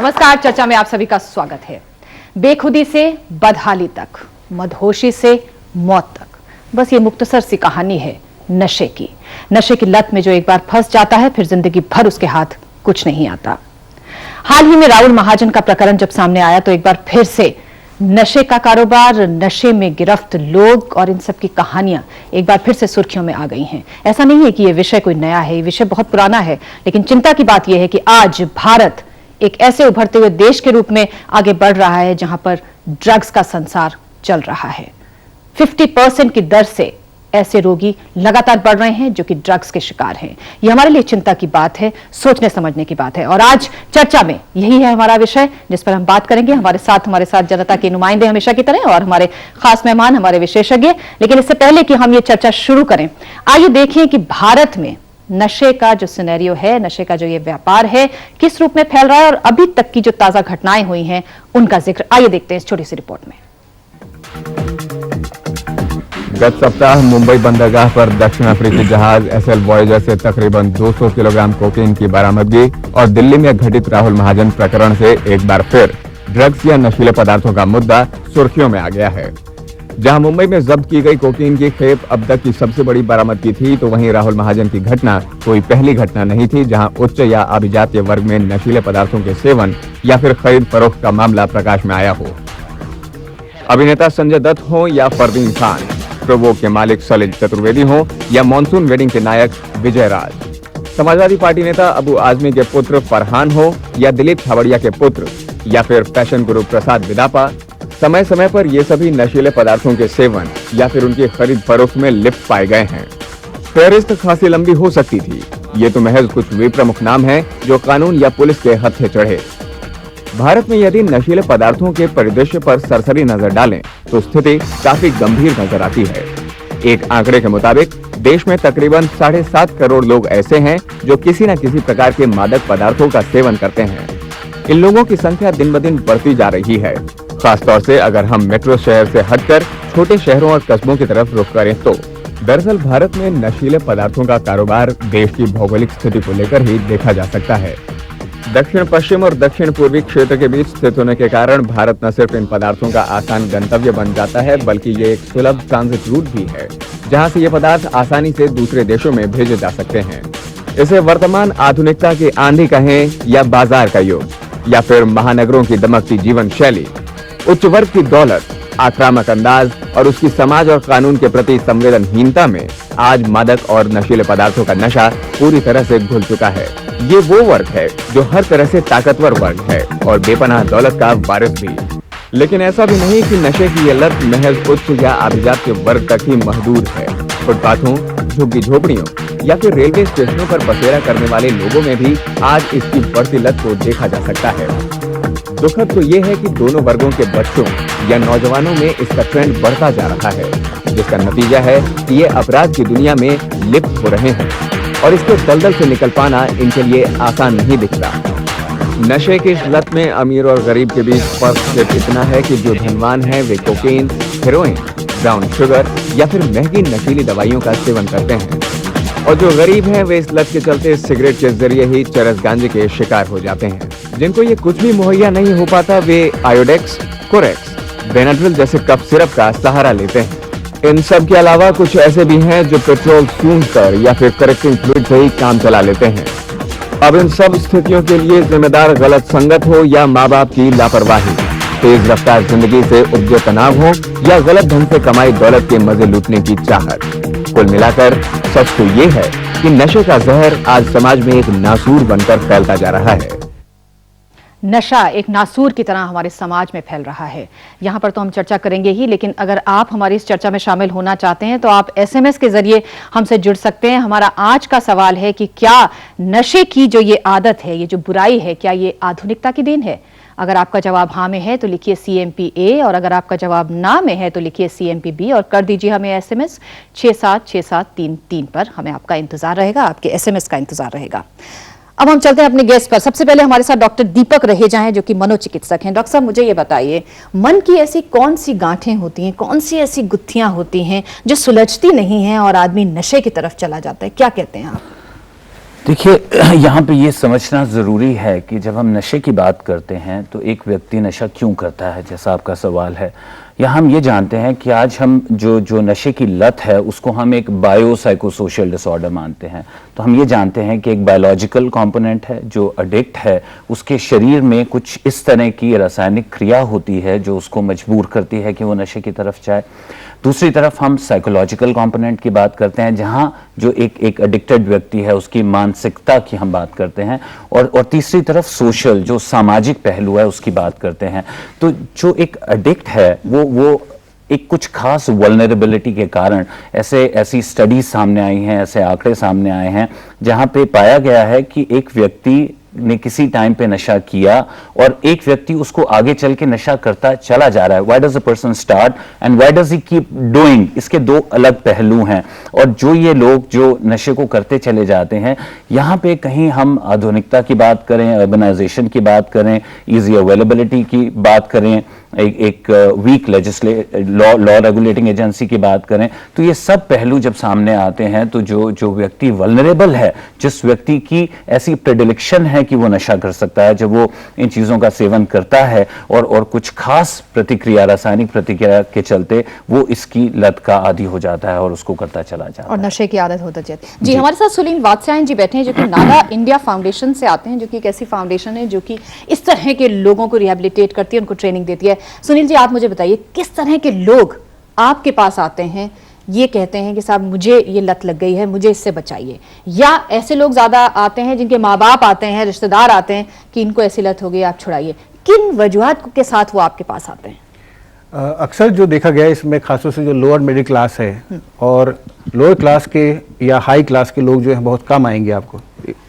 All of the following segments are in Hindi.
नमस्कार, चर्चा में आप सभी का स्वागत है। बेखुदी से बदहाली तक, मदहोशी से मौत तक, बस ये मुख्तसर सी कहानी है नशे की। नशे की लत में जो एक बार फंस जाता है फिर जिंदगी भर उसके हाथ कुछ नहीं आता। हाल ही में राहुल महाजन का प्रकरण जब सामने आया तो एक बार फिर से नशे का कारोबार, नशे में गिरफ्त लोग और इन सब की कहानियां एक बार फिर से सुर्खियों में आ गई हैं। ऐसा नहीं है कि ये विषय कोई नया है, ये विषय बहुत पुराना है, लेकिन चिंता की बात यह है कि आज भारत एक ऐसे उभरते हुए देश के रूप में आगे बढ़ रहा है जहां पर ड्रग्स का संसार चल रहा है। 50% की दर से ऐसे रोगी लगातार बढ़ रहे हैं जो कि ड्रग्स के शिकार हैं। यह हमारे लिए चिंता की बात है, सोचने समझने की बात है। और आज चर्चा में यही है हमारा विषय जिस पर हम बात करेंगे। हमारे साथ जनता के नुमाइंदे हमेशा की तरह और हमारे खास मेहमान, हमारे विशेषज्ञ। लेकिन इससे पहले कि हम ये चर्चा शुरू करें, आइए देखें कि भारत में नशे का जो सिनेरियो है, नशे का जो ये व्यापार है, किस रूप में फैल रहा है और अभी तक की जो ताजा घटनाएं हुई हैं उनका जिक्र आइए देखते हैं इस छोटी सी रिपोर्ट में। गत सप्ताह मुंबई बंदरगाह पर दक्षिण अफ्रीकी जहाज एसएल वॉयेजर से तकरीबन 200 किलोग्राम कोकीन की बरामदगी और दिल्ली में घटित राहुल महाजन प्रकरण से एक बार फिर ड्रग्स या नशीले पदार्थों का मुद्दा सुर्खियों में आ गया है। जहां मुंबई में जब्त की गई कोकीन की खेप अब तक की सबसे बड़ी बरामदगी थी, तो वहीं राहुल महाजन की घटना कोई पहली घटना नहीं थी जहां उच्च या अभिजातीय वर्ग में नशीले पदार्थों के सेवन या फिर खरीद फरोख्त का मामला प्रकाश में आया हो। अभिनेता संजय दत्त हो या फरदीन खान, प्रोवो के मालिक सलिल चतुर्वेदी हो या मॉनसून वेडिंग के नायक विजय राज, समाजवादी पार्टी नेता अबू आजमी के पुत्र फरहान हो या दिलीप छाबड़िया के पुत्र या फिर फैशन गुरु प्रसाद विदापा, समय समय पर ये सभी नशीले पदार्थों के सेवन या फिर उनकी खरीद फरोख्त में लिप्त पाए गए हैं। फहरिस्त खासी लंबी हो सकती थी। ये तो महज कुछ वे प्रमुख नाम हैं जो कानून या पुलिस के हत्थे चढ़े। भारत में यदि नशीले पदार्थों के परिदृश्य पर सरसरी नजर डालें तो स्थिति काफी गंभीर नजर आती है। एक आंकड़े के मुताबिक देश में तकरीबन 7.5 करोड़ लोग ऐसे हैं जो किसी न किसी प्रकार के मादक पदार्थों का सेवन करते हैं। इन लोगों की संख्या दिन ब दिन बढ़ती जा रही है। खासतौर से अगर हम मेट्रो शहर से हटकर छोटे शहरों और कस्बों की तरफ रुख करें तो दरअसल भारत में नशीले पदार्थों का कारोबार देश की भौगोलिक स्थिति को लेकर ही देखा जा सकता है। दक्षिण पश्चिम और दक्षिण पूर्वी क्षेत्र के बीच स्थित होने के कारण भारत न सिर्फ इन पदार्थों का आसान गंतव्य बन जाता है, बल्कि ये एक सुलभ ट्रांजिट रूट भी है जहां से ये पदार्थ आसानी से दूसरे देशों में भेजे जा सकते हैं। इसे वर्तमान आधुनिकता की आंधी कहें या बाजार का युग या फिर महानगरों की दमकती जीवन शैली, उच्च वर्ग की दौलत, आक्रामक अंदाज और उसकी समाज और कानून के प्रति संवेदनहीनता में आज मादक और नशीले पदार्थों का नशा पूरी तरह से घुल चुका है। ये वो वर्ग है जो हर तरह से ताकतवर वर्ग है और बेपनाह दौलत का वारिस भी। लेकिन ऐसा भी नहीं कि नशे की ये लत महज उच्च या अभिजात वर्ग तक ही महदूद है। फुटपाथों, झुग्गी झोपड़ियों या फिर रेलवे स्टेशनों पर बसेरा करने वाले लोगों में भी आज इसकी बढ़ती लत को देखा जा सकता है। दुखद तो ये है कि दोनों वर्गों के बच्चों या नौजवानों में इसका ट्रेंड बढ़ता जा रहा है, जिसका नतीजा है कि ये अपराध की दुनिया में लिप्त हो रहे हैं और इसके दलदल से निकल पाना इनके लिए आसान नहीं दिखता। नशे की इस लत में अमीर और गरीब के बीच फर्क सिर्फ इतना है कि जो धनवान है वे कोकेन, हेरोइन, ब्राउन शुगर या फिर महंगी नशीली दवाइयों का सेवन करते हैं और जो गरीब हैं वे इस लत के चलते सिगरेट के जरिए ही चरस गांजे के शिकार हो जाते हैं। जिनको ये कुछ भी मुहैया नहीं हो पाता वे आयोडेक्स, कोरेक्स, बेनाड्रिल जैसे कफ सिरप का सहारा लेते हैं। इन सब के अलावा कुछ ऐसे भी हैं जो पेट्रोल सूंघकर या फिर करेक्टिंग फ्लूइड से ही काम चला लेते हैं। अब इन सब स्थितियों के लिए जिम्मेदार गलत संगत हो या माँ बाप की लापरवाही, तेज रफ्तार जिंदगी से उपजे तनाव हो या गलत ढंग से कमाई दौलत के मजे लूटने की चाहत, कुल मिलाकर सच तो ये है कि नशे का जहर आज समाज में एक नासूर बनकर फैलता जा रहा है। नशा एक नासूर की तरह हमारे समाज में फैल रहा है। यहाँ पर तो हम चर्चा करेंगे ही, लेकिन अगर आप हमारी इस चर्चा में शामिल होना चाहते हैं तो आप एसएमएस के जरिए हमसे जुड़ सकते हैं। हमारा आज का सवाल है कि क्या नशे की जो ये आदत है, ये जो बुराई है, क्या ये आधुनिकता की देन है? अगर आपका जवाब हाँ में है तो लिखिए CMP A और अगर आपका जवाब ना में है तो लिखिए CMP B और कर दीजिए हमें एसएमएस 676733 पर। हमें आपका इंतजार रहेगा, आपके एसएमएस का इंतजार रहेगा। अब हम चलते हैं अपने गेस्ट पर। सबसे पहले हमारे साथ डॉक्टर दीपक रहेजा हैं जो कि मनोचिकित्सक हैं। डॉक्टर साहब, मुझे ये बताइए, मन की ऐसी कौन सी गांठें होती हैं, कौन सी ऐसी गुत्थियां होती हैं जो सुलझती नहीं हैं और आदमी नशे की तरफ चला जाता है? क्या कहते हैं आप? देखिए, यहाँ पे ये समझना ज़रूरी है कि जब हम नशे की बात करते हैं तो एक व्यक्ति नशा क्यों करता है, जैसा आपका सवाल है। या हम ये जानते हैं कि आज हम जो नशे की लत है उसको हम एक बायो साइकोसोशल डिसऑर्डर मानते हैं। तो हम ये जानते हैं कि एक बायोलॉजिकल कंपोनेंट है, जो एडिक्ट है उसके शरीर में कुछ इस तरह की रासायनिक क्रिया होती है जो उसको मजबूर करती है कि वो नशे की तरफ जाए। दूसरी तरफ हम साइकोलॉजिकल कंपोनेंट की बात करते हैं, जहां जो एक एडिक्टेड व्यक्ति है उसकी मानसिकता की हम बात करते हैं, और तीसरी तरफ सोशल जो सामाजिक पहलू है उसकी बात करते हैं। तो जो एक एडिक्ट है वो एक कुछ खास वल्नरेबिलिटी के कारण ऐसी स्टडीज सामने आई हैं, ऐसे आंकड़े सामने आए हैं जहां पे पाया गया है कि एक व्यक्ति ने किसी टाइम पे नशा किया और एक व्यक्ति उसको आगे चल के नशा करता चला जा रहा है। Why does a person start and why does he keep doing, इसके दो अलग पहलू हैं। और जो ये लोग जो नशे को करते चले जाते हैं, यहाँ पे कहीं हम आधुनिकता की बात करें, अर्बनाइजेशन की बात करें, इजी अवेलेबिलिटी की बात करें, एक वीक लॉ रेगुलेटिंग एजेंसी की बात करें, तो ये सब पहलू जब सामने आते हैं तो जो व्यक्ति वल्नरेबल है, जिस व्यक्ति की ऐसी प्रेडिलेक्शन है कि वो नशा कर सकता है, जब वो इन चीजों का सेवन करता है और कुछ खास प्रतिक्रिया, रासायनिक प्रतिक्रिया के चलते वो इसकी लत का आदी हो जाता है और उसको करता चला जाता है और नशे की आदत होता जाती है। जी, हमारे साथ सुनील वात्स्यायन जी बैठे हैं जो कि नाला इंडिया फाउंडेशन से आते हैं, जो कि एक ऐसी फाउंडेशन है जो कि इस तरह के लोगों को रिहेबिलिटेट करती है, उनको ट्रेनिंग देती है। सुनील जी, आप मुझे बताइए किस तरह के लोग आपके पास आते हैं, ये कहते हैं कि साहब मुझे ये लत लग गई है, मुझे इससे बचाइए, या ऐसे लोग ज्यादा आते हैं जिनके माँ बाप आते हैं, रिश्तेदार आते हैं कि इनको ऐसी लत हो गई, आप छुड़ाइए? किन वजूहात के साथ वो आपके पास आते हैं? अक्सर जो देखा गया है इसमें खासतौर से जो लोअर मिडिल क्लास है और लोअर क्लास के या हाई क्लास के लोग जो है बहुत कम आएंगे आपको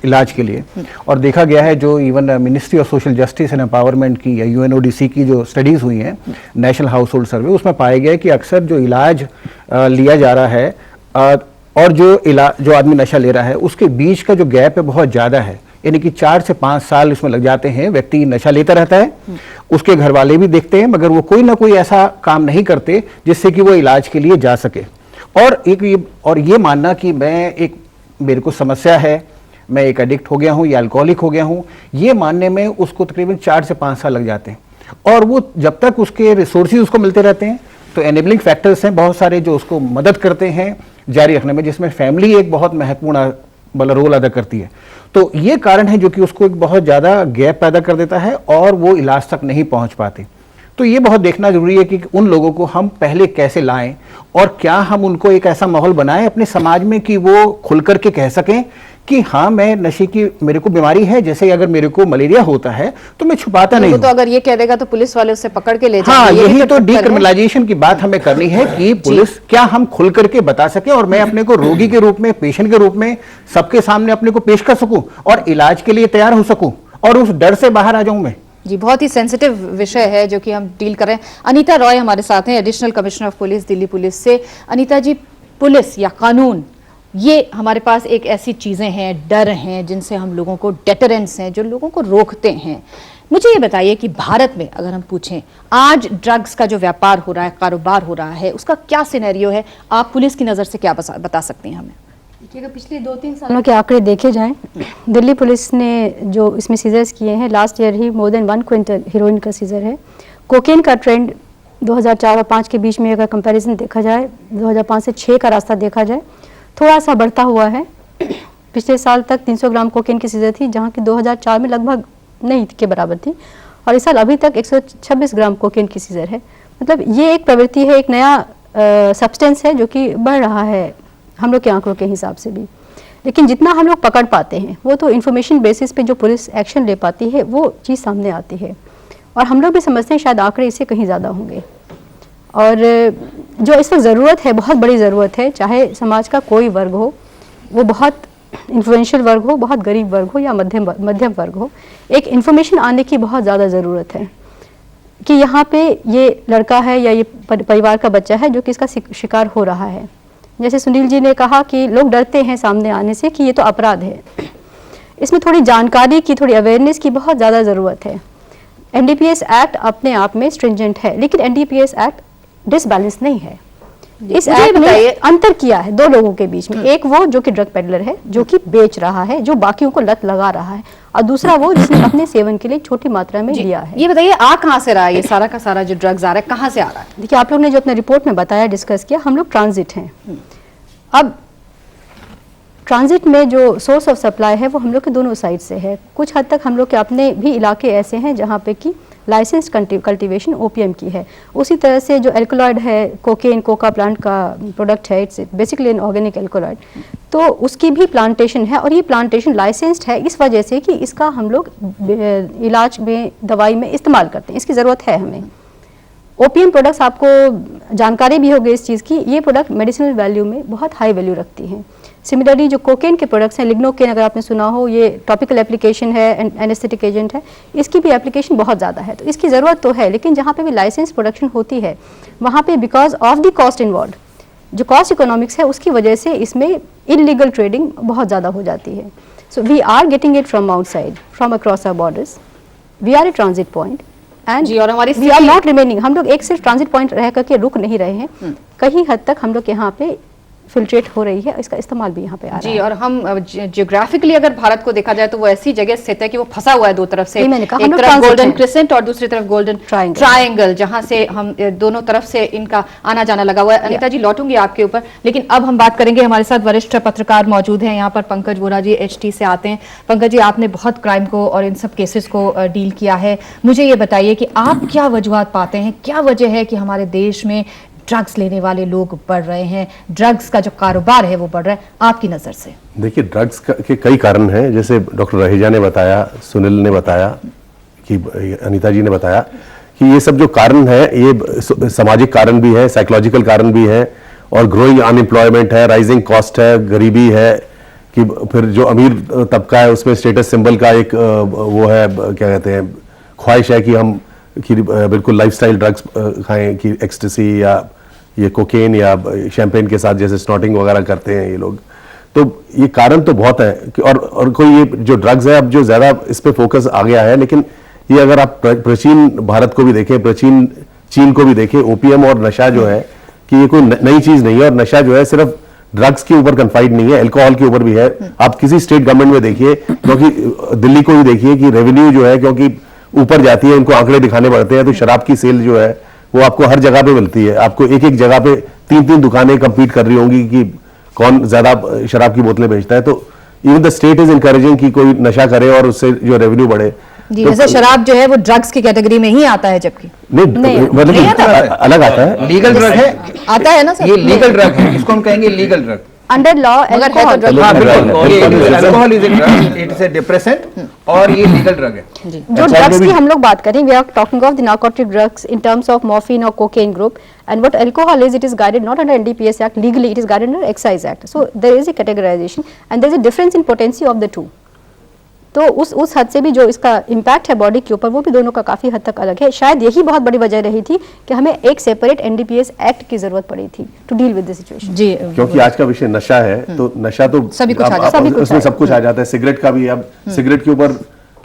इलाज के लिए। और देखा गया है जो even ministry of social justice and empowerment की या UNODC की जो स्टडीज़ हुई हैं, नेशनल हाउस होल्ड सर्वे, उसमें पाया गया है कि अक्सर जो इलाज लिया जा रहा है और जो आदमी नशा ले रहा है उसके बीच का जो गैप है बहुत ज़्यादा है, यानी कि 4 से 5 साल इसमें लग जाते हैं। व्यक्ति नशा लेता रहता है, उसके घर वाले भी देखते हैं, मगर वो कोई ना कोई ऐसा काम नहीं करते जिससे कि वो इलाज के लिए जा सके। और ये मानना कि मेरे को समस्या है, मैं एक एडिक्ट हो गया हूँ या अल्कोहलिक हो गया हूँ, ये मानने में उसको तकरीबन 4 से 5 साल लग जाते हैं। और वो जब तक उसके रिसोर्सेज उसको मिलते रहते हैं, तो एनेबलिंग फैक्टर्स हैं बहुत सारे जो उसको मदद करते हैं जारी रखने में, जिसमें फैमिली एक बहुत महत्वपूर्ण रोल अदा करती है। तो ये कारण है जो कि उसको एक बहुत ज़्यादा गैप पैदा कर देता है और वो इलाज तक नहीं पहुंच पाते। तो ये बहुत देखना जरूरी है कि उन लोगों को हम पहले कैसे लाएं और क्या हम उनको एक ऐसा माहौल बनाएं अपने समाज में कि वो खुल करके कह सकें कि हाँ, मैं नशे की, मेरे को बीमारी है, जैसे अगर मेरे को मलेरिया होता है तो मैं छुपाता नहीं हूं। तो अगर ये कह देगा तो पुलिस वाले उससे पकड़ के ले जाएंगे। हाँ, यही तो डीक्रिमिनलाइजेशन की बात हमें करनी है कि पुलिस क्या हम खुल करके बता सके और मैं अपने को रोगी के रूप में, पेशेंट के रूप में सबके सामने अपने को पेश कर सकूं और इलाज के लिए तैयार हो सकूं और उस डर से बाहर आ जाऊं मैं। जी, बहुत ही सेंसिटिव विषय है जो कि हम डील कर रहे हैं। अनीता रॉय हमारे साथ हैं, additional commissioner of police, Delhi police से। अनीता जी, पुलिस या कानून, ये हमारे पास एक ऐसी चीज़ें हैं, डर हैं, जिनसे हम लोगों को, डेटरेंस हैं जो लोगों को रोकते हैं। मुझे ये बताइए कि भारत में अगर हम पूछें, आज ड्रग्स का जो व्यापार हो रहा है, कारोबार हो रहा है, उसका क्या सिनेरियो है? आप पुलिस की नज़र से क्या बता सकते हैं हमें? देखिएगा, पिछले 2-3 सालों के आंकड़े देखे जाएं, दिल्ली पुलिस ने जो इसमें सीजर्स किए हैं, लास्ट ईयर ही मोर देन 1 क्विंटल हीरोइन का सीजर है। कोकेन का ट्रेंड 2004 और 5 के बीच में अगर कंपैरिजन देखा जाए, 2005 से 6 का रास्ता देखा जाए, थोड़ा सा बढ़ता हुआ है। पिछले साल तक 300 ग्राम कोकेन की सीजर थी, जहाँ की 2004 में लगभग नहीं के बराबर थी, और इस साल अभी तक 126 ग्राम कोकेन की सीजर है। मतलब ये एक प्रवृत्ति है, एक नया सब्सटेंस है जो कि बढ़ रहा है हम लोग के आंकड़ों के हिसाब से भी। लेकिन जितना हम लोग पकड़ पाते हैं वो तो इन्फॉर्मेशन बेसिस पे जो पुलिस एक्शन ले पाती है वो चीज़ सामने आती है, और हम लोग भी समझते हैं शायद आंकड़े इससे कहीं ज़्यादा होंगे। और जो इस वक्त ज़रूरत है, बहुत बड़ी ज़रूरत है, चाहे समाज का कोई वर्ग हो, वो बहुत इन्फ्लुएंशियल वर्ग हो, बहुत गरीब वर्ग हो या मध्यम वर्ग हो, एक इन्फॉर्मेशन आने की बहुत ज़्यादा ज़रूरत है कि यहाँ पे ये लड़का है या ये परिवार का बच्चा है जो कि इसका शिकार हो रहा है। जैसे सुनील जी ने कहा कि लोग डरते हैं सामने आने से कि ये तो अपराध है। इसमें थोड़ी जानकारी की, थोड़ी अवेयरनेस की बहुत ज़्यादा ज़रूरत है। NDPS एक्ट अपने आप में स्ट्रिंजेंट है, लेकिन NDPS एक्ट डिसबैलेंस नहीं है। इस मुझे एक्ट बताइए- में अंतर किया है दो लोगों के बीच में, एक वो जो कि ड्रग पेडलर है, जो कि बेच रहा है, जो बाकियों को लत लगा रहा है, और दूसरा वो जिसने अपने सेवन के लिए छोटी मात्रा में लिया है। ये बताइए आ कहाँ से रहा है ये सारा का सारा जो ड्रग्स आ रहा है, कहाँ से आ रहा है? देखिए, आप लोग ने जो अपने रिपोर्ट में बताया, डिस्कस किया, हम लोग ट्रांजिट हैं। अब ट्रांजिट में जो सोर्स ऑफ सप्लाई है वो हम लोग के दोनों साइड से है। कुछ हद तक हम लोग के अपने भी इलाके ऐसे हैं जहाँ पे कि लाइसेंस कल्टीवेशन ओपीएम की है। उसी तरह से जो एल्कोलॉइड है, कोकेन, कोका प्लांट का प्रोडक्ट है, it's basically an organic alkaloid, तो उसकी भी प्लांटेशन है, और ये प्लांटेशन लाइसेंस्ड है इस वजह से कि इसका हम लोग इलाज में, दवाई में इस्तेमाल करते हैं, इसकी ज़रूरत है हमें। ओपीएम प्रोडक्ट्स, आपको जानकारी भी होगी इस चीज़ की, ये प्रोडक्ट मेडिसिनल वैल्यू में बहुत हाई वैल्यू रखती हैं। सिमिलरली जो कोकेन के प्रोडक्ट्स हैं, लिग्नोकेन अगर आपने सुना हो, ये टॉपिकल एप्लीकेशन है, एनेस्थेटिक एजेंट है, इसकी भी एप्लीकेशन बहुत ज़्यादा है, तो इसकी ज़रूरत तो है। लेकिन जहाँ पे भी लाइसेंस प्रोडक्शन होती है, वहाँ पे because of the cost involve, जो कॉस्ट इकोनॉमिक्स है, उसकी वजह से इसमें इलीगल ट्रेडिंग बहुत ज़्यादा हो जाती है। So we are getting it from outside, from across our borders, we are a transit point and जी, और हमारी वी आर नॉट रिमेनिंग। हम लोग एक सिर्फ ट्रांजिट पॉइंट रह करके रुक नहीं रहे हैं, कहीं हद तक हम लोग यहाँ पे फिल्ट्रेट हो रही है, इसका इस्तेमाल भी यहाँ पे आ रहा जी, है। और हम जियोग्राफिकली अगर भारत को देखा जाए तो वो ऐसी जगह स्थित है कि वो फंसा हुआ है दो तरफ से, यही मैंने कहा, हम एक लोग तरफ transit गोल्डन हैं। क्रिसेंट और दूसरी तरफ गोल्डन Triangle। ट्रायंगल, जहां से हम दोनों तरफ से इनका आना जाना लगा हुआ है। अनीता जी, लौटूंगी आपके ऊपर, लेकिन अब हम बात करेंगे, हमारे साथ वरिष्ठ पत्रकार मौजूद हैं यहाँ पर, पंकज वोरा जी HT से आते हैं। पंकज जी, आपने बहुत क्राइम को और इन सब केसेस को डील किया है, मुझे ये बताइए कि आप क्या वजूहात पाते हैं, क्या वजह है कि हमारे देश में ड्रग्स लेने वाले लोग बढ़ रहे हैं, ड्रग्स का जो कारोबार है वो बढ़ रहा है, आपकी नज़र से? देखिए, ड्रग्स के कई कारण हैं, जैसे डॉक्टर रहेजा ने बताया, सुनील ने बताया, कि अनीता जी ने बताया कि ये सब जो कारण है, ये सामाजिक कारण भी है, साइकोलॉजिकल कारण भी है, और ग्रोइंग अनएम्प्लॉयमेंट है, राइजिंग कॉस्ट है, गरीबी है, कि फिर जो अमीर तबका है उसमें स्टेटस सिंबल का एक वो है, क्या कहते हैं, ख्वाहिश है कि हम बिल्कुल लाइफस्टाइल ड्रग्स खाएं, कि एक्सटेसी या ये कोकेन या शैंपेन के साथ जैसे स्नॉटिंग वगैरह करते हैं ये लोग। तो ये कारण तो बहुत है और कोई ये जो ड्रग्स है, अब जो ज़्यादा इस पे फोकस आ गया है, लेकिन ये अगर आप प्राचीन भारत को भी देखें, प्राचीन चीन को भी देखें, ओपीएम और नशा जो है कि ये कोई नई चीज़ नहीं है, और नशा जो है सिर्फ ड्रग्स के ऊपर कन्फाइड नहीं है, अल्कोहल के ऊपर भी है। आप किसी स्टेट गवर्नमेंट में देखिए, क्योंकि दिल्ली को ही देखिए कि रेवेन्यू जो है, क्योंकि ऊपर जाती है, इनको आंकड़े दिखाने पड़ते हैं, तो शराब की सेल जो है वो आपको हर जगह पे मिलती है। आपको एक एक जगह पे 3-3 दुकानें कंपीट कर रही होंगी कि कौन ज्यादा शराब की बोतलें बेचता है। तो even the state is encouraging कि कोई नशा करे और उससे जो रेवेन्यू बढ़े। जी, तो वैसे शराब जो है वो ड्रग्स की कैटेगरी में ही आता है, जबकि नहीं, मतलब नहीं आता है। अलग आता है। लीगल ड्रग है, आता है ना सर? ये लीगल ड्रग है, इसको हम कहेंगे लीगल ड्रग। अंडर लॉ मगर है तो drug। हाँ, बिल्कुल, बिल्कुल। Alcohol is a drug, it is a depressant, और ये लीगल ड्रग है। जो ड्रग्स की हम लोग बात करें, we are talking of the narcotic drugs in terms of morphine और cocaine group, and what alcohol is, it is guided not under NDPS act, legally it is guided under excise act. So there is a categorization and there is a difference in potency of the two. तो उस हद से भी जो इसका इम्पैक्ट है बॉडी के ऊपर, वो भी दोनों का काफी हद तक अलग है। शायद यही बहुत बड़ी वजह रही थी कि हमें एक सेपरेट एनडीपीएस एक्ट की जरूरत पड़ी थी to deal with the situation. जी, क्योंकि आज का विषय नशा है, तो नशा तो सभी कुछ आ जाता है। उसमें सब कुछ आ जाता है। सिगरेट का भी, अब सिगरेट के ऊपर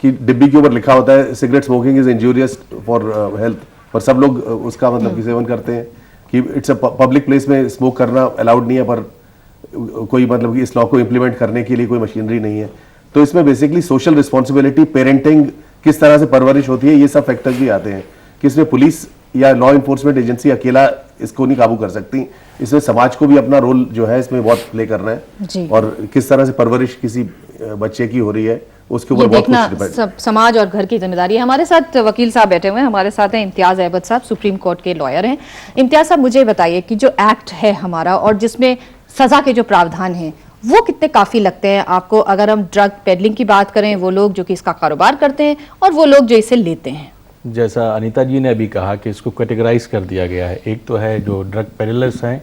की डिब्बी के ऊपर लिखा होता है cigarette smoking is injurious for health, पर सब लोग उसका मतलब कि सेवन करते हैं कि इट्स अ पब्लिक प्लेस में स्मोक करना अलाउड नहीं है, पर कोई मतलब कि इस लॉ को इम्प्लीमेंट करने के लिए कोई मशीनरी नहीं है। तो इसमें बेसिकली सोशल रिस्पॉन्सिबिलिटी, पेरेंटिंग, किस तरह से परवरिश होती है, ये सब फैक्टर्स भी आते हैं कि इसमें पुलिस या लॉ इन्फोर्समेंट एजेंसी अकेला इसको नहीं काबू कर सकती। इसमें समाज को भी अपना रोल जो है इसमें बहुत प्ले करना है, और किस तरह से परवरिश किसी बच्चे की हो रही है उसके ऊपर ये बहुत देखना कुछ सब समाज और घर की जिम्मेदारी है। हमारे साथ वकील साहब बैठे हुए हैं, हमारे साथ हैं इम्तियाज अहमद साहब, सुप्रीम कोर्ट के लॉयर हैं। इम्तियाज साहब, मुझे बताइए कि जो एक्ट है हमारा और जिसमें सजा के जो प्रावधान हैं वो कितने काफी लगते हैं आपको, अगर हम ड्रग पेडलिंग की बात करें, वो लोग जो कि इसका कारोबार करते हैं और वो लोग जो इसे लेते हैं? जैसा अनीता जी ने अभी कहा कि इसको कैटेगराइज कर दिया गया है, एक तो है जो ड्रग पेडलर्स हैं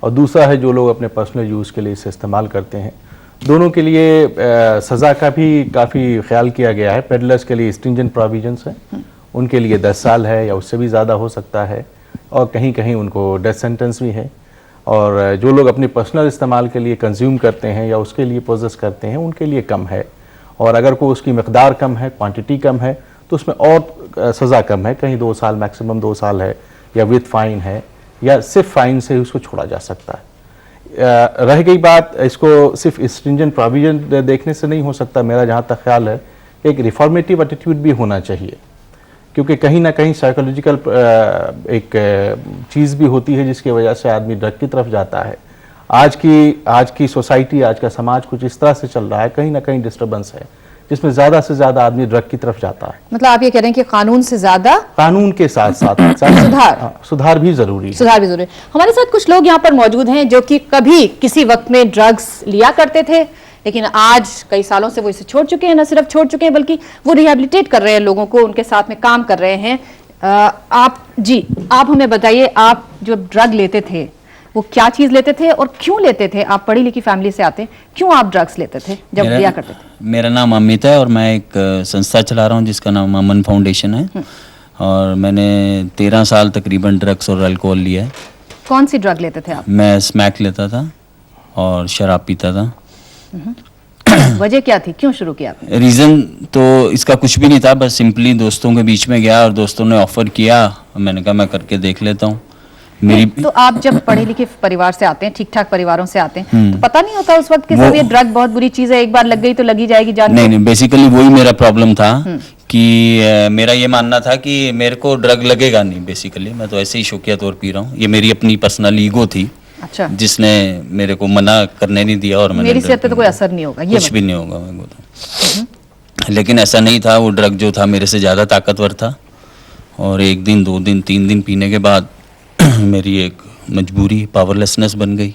और दूसरा है जो लोग अपने पर्सनल यूज़ के लिए इसे इस्तेमाल करते हैं। दोनों के लिए सज़ा का भी काफ़ी ख्याल किया गया है। पेडलर्स के लिए स्ट्रिंजेंट प्रोविजंस हैं, उनके लिए 10 साल है या उससे भी ज़्यादा हो सकता है, और कहीं कहीं उनको डेथ सेंटेंस भी है। और जो लोग अपने पर्सनल इस्तेमाल के लिए कंज्यूम करते हैं या उसके लिए पोजेस करते हैं, उनके लिए कम है, और अगर कोई उसकी मकदार कम है, क्वांटिटी कम है, तो उसमें और सज़ा कम है, कहीं 2 साल, मैक्सिमम 2 साल है, या विद फाइन है, या सिर्फ फाइन से ही उसको छोड़ा जा सकता है। रह गई बात, इसको सिर्फ स्ट्रिंजेंट प्रोविजन देखने से नहीं हो सकता। मेरा जहाँ तक ख्याल है, एक रिफॉर्मेटिव एटीट्यूड भी होना चाहिए, क्योंकि कहीं ना कहीं साइकोलॉजिकल एक चीज़ भी होती है जिसकी वजह से आदमी ड्रग की तरफ जाता है। आज की सोसाइटी, आज का समाज कुछ इस तरह से चल रहा है, कहीं ना कहीं डिस्टर्बेंस है जिसमें ज़्यादा से ज़्यादा आदमी ड्रग की तरफ जाता है। मतलब आप ये कह रहे हैं कि कानून से ज्यादा कानून के साथ साथ सुधार भी जरूरी है। सुधार भी जरूरी है। हमारे साथ कुछ लोग यहाँ पर मौजूद हैं जो कि कभी किसी वक्त में ड्रग्स लिया करते थे, लेकिन आज कई सालों से वो इसे छोड़ चुके हैं। न सिर्फ छोड़ चुके हैं बल्कि वो रिहेबिलिटेट कर रहे हैं लोगों को, उनके साथ में काम कर रहे हैं। आप हमें बताइए, आप जो ड्रग लेते थे वो क्या चीज लेते थे और क्यों लेते थे? आप पढ़ी लिखी फैमिली से आते हैं, क्यों आप ड्रग्स लेते थे जब लिया करते थे? मेरा नाम अमित है और मैं एक संस्था चला रहा हूँ जिसका नाम अमन फाउंडेशन है, और मैंने 13 साल तकरीबन ड्रग्स और अल्कोहल लिया है। कौन सी ड्रग लेते थे आप? मैं स्मैक लेता था और शराब पीता था। वजह क्या थी, क्यों शुरू किया आपने? रीज़न तो इसका कुछ भी नहीं था, बस सिंपली दोस्तों के बीच में गया और दोस्तों ने ऑफर किया, मैंने कहा मैं करके देख लेता हूँ। तो आप जब पढ़े लिखे परिवार से आते हैं, ठीक ठाक परिवारों से आते हैं, तो पता नहीं होता उस वक्त कि सब ये ड्रग बहुत बुरी चीज है, एक बार लग गई तो लगी जाएगी जान? नहीं, बेसिकली वही मेरा प्रॉब्लम था कि मेरा ये मानना था कि मेरे को ड्रग लगेगा नहीं। बेसिकली मैं तो ऐसे ही शौकिया तौर पी रहा हूँ, ये मेरी अपनी पर्सनल ईगो थी। अच्छा। जिसने मेरे को मना करने नहीं दिया और मेरी सेहत पे तो कोई असर नहीं होगा, ये कुछ भी नहीं होगा मेरे को तो। लेकिन ऐसा नहीं था, वो ड्रग जो था मेरे से ज़्यादा ताकतवर था, और 1 दिन 2 दिन 3 दिन पीने के बाद मेरी एक मजबूरी, पावरलेसनेस बन गई,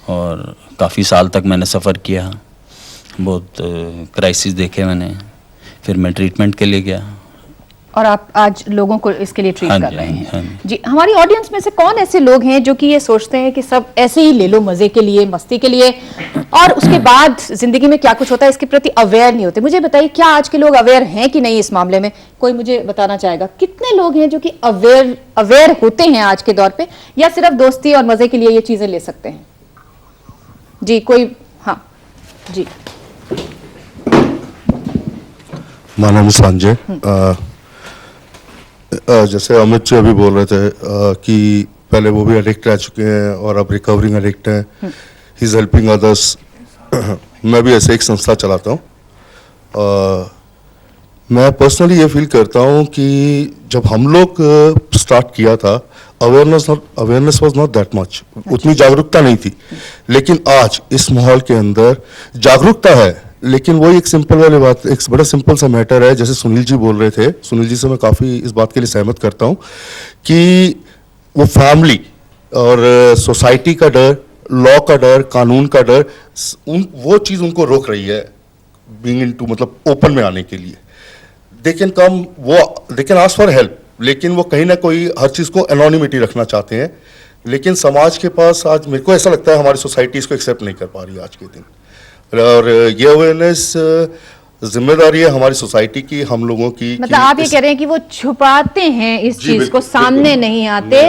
और काफ़ी साल तक मैंने सफ़र किया, बहुत क्राइसिस देखे मैंने, फिर मैं ट्रीटमेंट के लिए गया। और आप आज लोगों को इसके लिए ट्रीट कर रहे हैं? हाँ जी। हमारी ऑडियंस में से कौन ऐसे लोग हैं जो कि ये सोचते हैं कि सब ऐसे ही ले लो मजे के लिए, मस्ती के लिए, और उसके बाद जिंदगी में क्या कुछ होता है इसके प्रति अवेयर नहीं होते? मुझे बताइए, क्या आज के लोग अवेयर हैं कि नहीं इस मामले में? कोई मुझे बताना चाहेगा, कितने लोग हैं जो कि अवेयर होते हैं आज के दौर पे, या सिर्फ दोस्ती और मजे के लिए ये चीजें ले सकते हैं? जी, कोई? हाँ जी। My name is Sanjay. जैसे अमित जी अभी बोल रहे थे कि पहले वो भी एडिक्ट रह चुके हैं और अब रिकवरिंग एडिक्ट हैं, ही इज हेल्पिंग अदर्स। मैं भी ऐसे एक संस्था चलाता हूँ। मैं पर्सनली ये फील करता हूँ कि जब हम लोग स्टार्ट किया था, awareness was not that much, उतनी जागरूकता नहीं थी। लेकिन आज इस माहौल के अंदर जागरूकता है, लेकिन वही एक सिंपल वाली बात, एक बड़ा सिंपल सा मैटर है। जैसे सुनील जी बोल रहे थे, सुनील जी से मैं काफ़ी इस बात के लिए सहमत करता हूँ कि वो फैमिली और सोसाइटी का डर, लॉ का डर, कानून का डर, वो चीज़ उनको रोक रही है बीइंग इनटू, मतलब ओपन में आने के लिए। They can ask for help, लेकिन वो कहीं ना कोई हर चीज़ को एनोनिमिटी रखना चाहते हैं। लेकिन समाज के पास आज मेरे को ऐसा लगता है हमारी सोसाइटी इसको एक्सेप्ट नहीं कर पा रही आज के दिन, और ये अवेयरनेस जिम्मेदारी है हमारी सोसाइटी की, हम लोगों की। मतलब आप ये कह रहे हैं कि वो छुपाते हैं इस चीज को, सामने नहीं आते?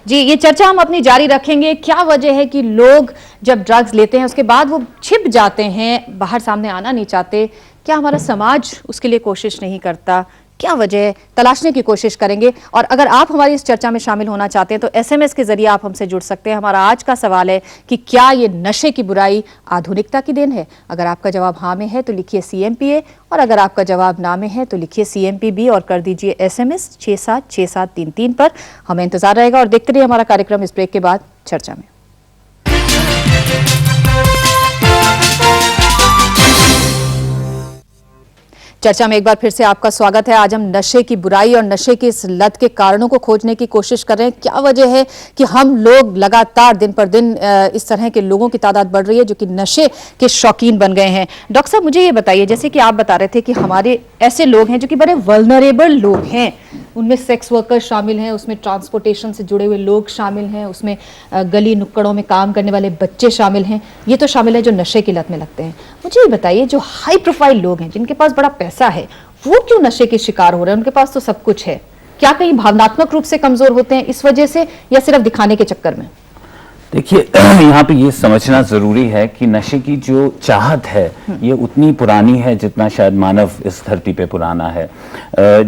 जी, ये चर्चा हम अपनी जारी रखेंगे। क्या वजह है कि लोग जब ड्रग्स लेते हैं उसके बाद वो छिप जाते हैं, बाहर सामने आना नहीं चाहते? क्या हमारा समाज उसके लिए कोशिश नहीं करता? क्या वजह है, तलाशने की कोशिश करेंगे। और अगर आप हमारी इस चर्चा में शामिल होना चाहते हैं तो SMS के जरिए आप हमसे जुड़ सकते हैं। हमारा आज का सवाल है कि क्या ये नशे की बुराई आधुनिकता की देन है? अगर आपका जवाब हाँ में है तो लिखिए CMPA, और अगर आपका जवाब ना में है तो लिखिए CMPB और कर दीजिए SMS 676733 पर। हमें इंतजार रहेगा और देखते रहिए हमारा कार्यक्रम इस ब्रेक के बाद चर्चा में। चर्चा में एक बार फिर से आपका स्वागत है। आज हम नशे की बुराई और नशे की इस लत के कारणों को खोजने की कोशिश कर रहे हैं। क्या वजह है कि हम लोग लगातार दिन पर दिन इस तरह के लोगों की तादाद बढ़ रही है जो कि नशे के शौकीन बन गए हैं? डॉक्टर साहब, मुझे ये बताइए, जैसे कि आप बता रहे थे कि हमारे ऐसे लोग हैं जो कि बड़े वल्नरेबल लोग हैं, उनमें सेक्स वर्कर शामिल हैं, उसमें ट्रांसपोर्टेशन से जुड़े हुए लोग शामिल हैं, उसमें गली नुक्कड़ों में काम करने वाले बच्चे शामिल हैं, ये तो शामिल है जो नशे की लत में लगते हैं। मुझे ये बताइए, जो हाई प्रोफाइल लोग हैं जिनके पास बड़ा पैसा है, वो क्यों नशे के शिकार हो रहे हैं? उनके पास तो सब कुछ है, क्या कहीं भावनात्मक रूप से कमजोर होते हैं इस वजह से, या सिर्फ दिखाने के चक्कर में? देखिए यहाँ पे ये समझना जरूरी है कि नशे की जो चाहत है ये उतनी पुरानी है जितना शायद मानव इस धरती पे पुराना है।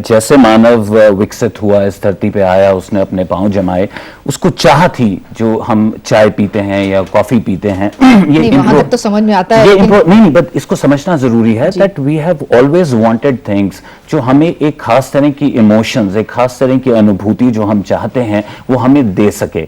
जैसे मानव विकसित हुआ, इस धरती पे आया, उसने अपने पांव जमाए, उसको चाह थी जो हम चाय पीते हैं या कॉफी पीते हैं। ये वहां तक तो समझ में आता है, नहीं, बट इसको समझना जरूरी है that we have always wanted things जो हमें एक खास तरह की इमोशंस, एक खास तरह की अनुभूति जो हम चाहते हैं वो हमें दे सके।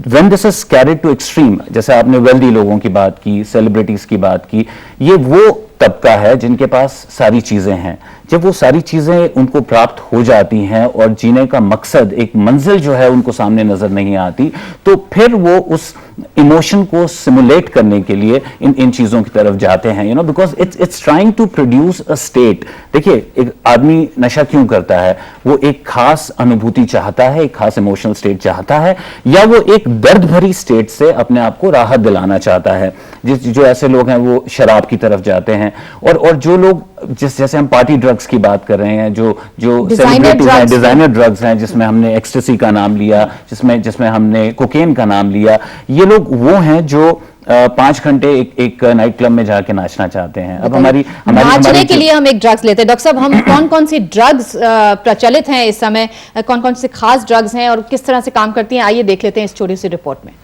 When this is carried to extreme, जैसे आपने वेल्दी लोगों की बात की, सेलिब्रिटीज की बात की, ये वो तबका है जिनके पास सारी चीजें हैं। जब वो सारी चीजें उनको प्राप्त हो जाती हैं और जीने का मकसद, एक मंजिल जो है उनको सामने नजर नहीं आती, तो फिर वो उस इमोशन को सिमुलेट करने के लिए इन चीजों की तरफ जाते हैं, you know, because it's trying to produce a state. देखिए, एक आदमी नशा क्यों करता है? वो एक खास अनुभूति चाहता है, एक खास इमोशनल स्टेट चाहता है, या वो एक दर्द भरी स्टेट से अपने आप को राहत दिलाना चाहता है। जो ऐसे लोग हैं वो शराब की तरफ जाते हैं, और जो लोग जैसे हम पार्टी ड्रग्स की बात कर रहे हैं, जो सेलिब्रिटीज हैं, डिजाइनर ड्रग्स हैं, जिसमें हमने एक्सटेसी का नाम लिया, जिसमें हमने कोकेन का नाम लिया, ये लोग वो हैं जो 5 घंटे एक नाइट क्लब में जाके नाचना चाहते हैं। अब हमारी नाचने के लिए हम एक ड्रग्स लेते हैं। डॉक्टर साहब, हम कौन कौन सी ड्रग्स प्रचलित हैं इस समय, कौन कौन से खास ड्रग्स हैं और किस तरह से काम करती हैं, आइए देख लेते हैं इस छोटी सी रिपोर्ट में।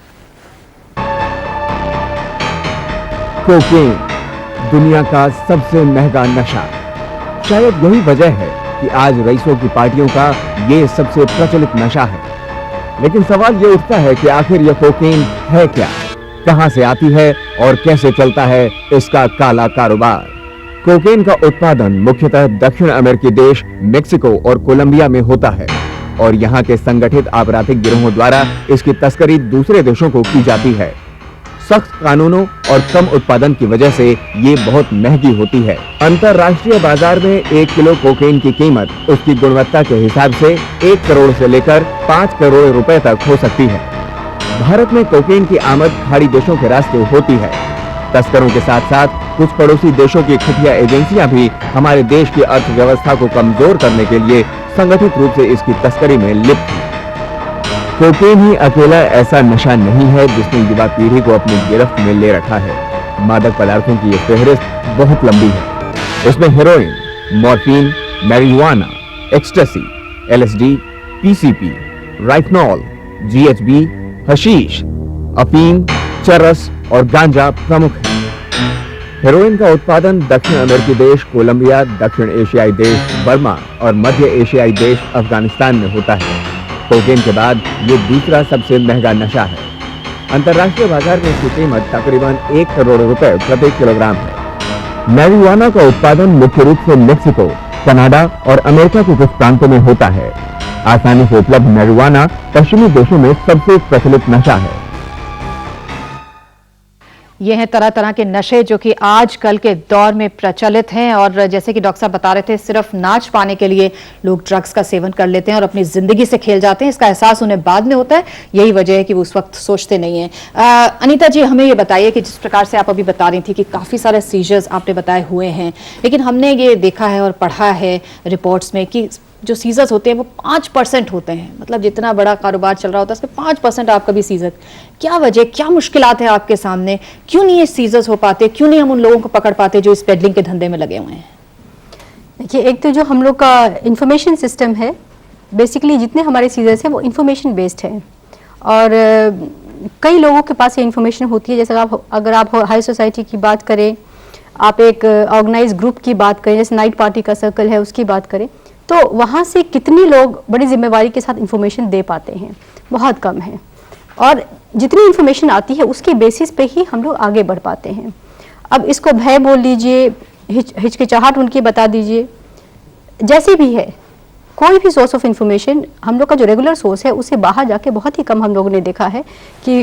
कोकेन दुनिया का सबसे महंगा नशा। शायद यही वजह है कि आज रईसों की पार्टियों का ये सबसे प्रचलित नशा है। लेकिन सवाल ये उठता है कि आखिर यह कोकेन है क्या, कहां से आती है और कैसे चलता है इसका काला कारोबार। कोकेन का उत्पादन मुख्यतः दक्षिण अमेरिकी देश मेक्सिको और कोलंबिया में होता है और यहाँ के संगठित आपराधिक गिरोहों द्वारा इसकी तस्करी दूसरे देशों को की जाती है। सख्त कानूनों और कम उत्पादन की वजह से ये बहुत महंगी होती है। अंतर्राष्ट्रीय बाजार में 1 किलो कोकेन की कीमत उसकी गुणवत्ता के हिसाब से 1 करोड़ से लेकर 5 करोड़ रुपए तक हो सकती है। भारत में कोकेन की आमद खाड़ी देशों के रास्ते होती है। तस्करों के साथ साथ कुछ पड़ोसी देशों की खुफिया एजेंसियां भी हमारे देश की अर्थव्यवस्था को कमजोर करने के लिए संगठित रूप से इसकी तस्करी में लिप्त हैं। कोकेन ही अकेला ऐसा नशा नहीं है जिसने युवा पीढ़ी को अपनी गिरफ्त में ले रखा है। मादक पदार्थों की ये फहरिस्त बहुत लंबी है। इसमें heroin, morphine, marijuana, ecstasy, LSD, PCP, राइफनॉल, GHB, hashish, अफीम, चरस और गांजा प्रमुख है। हेरोइन का उत्पादन दक्षिण अमेरिकी देश कोलंबिया, दक्षिण एशियाई देश बर्मा और मध्य एशियाई देश अफगानिस्तान में होता है। कोकेन के बाद ये दूसरा सबसे महंगा नशा है। अंतर्राष्ट्रीय बाजार में इसकी कीमत तकरीबन 1 करोड़ रुपए प्रति किलोग्राम है। मैरिजुआना का उत्पादन मुख्य रूप से मेक्सिको, कनाडा और अमेरिका के कुछ प्रांतों में होता है। आसानी से उपलब्ध मैरिजुआना पश्चिमी देशों में सबसे प्रचलित नशा है। ये हैं तरह तरह के नशे जो कि आजकल के दौर में प्रचलित हैं और जैसे कि डॉक्टर साहब बता रहे थे, सिर्फ नाच पाने के लिए लोग ड्रग्स का सेवन कर लेते हैं और अपनी जिंदगी से खेल जाते हैं। इसका एहसास उन्हें बाद में होता है, यही वजह है कि वो उस वक्त सोचते नहीं हैं। अनीता जी, हमें ये बताइए कि जिस प्रकार से आप अभी बता रही थी कि काफ़ी सारे सीजर्स आपने बताए हुए हैं, लेकिन हमने ये देखा है और पढ़ा है रिपोर्ट्स में कि जो सीजर्स होते हैं वो 5% होते हैं। मतलब जितना बड़ा कारोबार चल रहा होता है उसके 5% आप कभी सीजर। क्या वजह, क्या मुश्किलात है आपके सामने, क्यों नहीं ये सीजर्स हो पाते, क्यों नहीं हम उन लोगों को पकड़ पाते जो इस पेडलिंग के धंधे में लगे हुए हैं? देखिए, एक तो जो हम लोग का इंफॉर्मेशन सिस्टम है, बेसिकली जितने हमारे सीजर्स हैं वो इंफॉर्मेशन बेस्ड है और कई लोगों के पास ये इंफॉर्मेशन होती है। जैसे अगर आप हाई सोसाइटी की बात करें, आप एक ऑर्गेनाइज ग्रुप की बात करें, जैसे नाइट पार्टी का सर्कल है उसकी बात करें, तो वहाँ से कितने लोग बड़ी जिम्मेवारी के साथ इंफॉर्मेशन दे पाते हैं? बहुत कम है। और जितनी इंफॉर्मेशन आती है उसके बेसिस पे ही हम लोग आगे बढ़ पाते हैं। अब इसको भय बोल लीजिए, हिचकिचाहट उनकी बता दीजिए, जैसे भी है, कोई भी सोर्स ऑफ इंफॉर्मेशन हम लोग का जो रेगुलर सोर्स है उससे बाहर जाके बहुत ही कम हम लोगों ने देखा है कि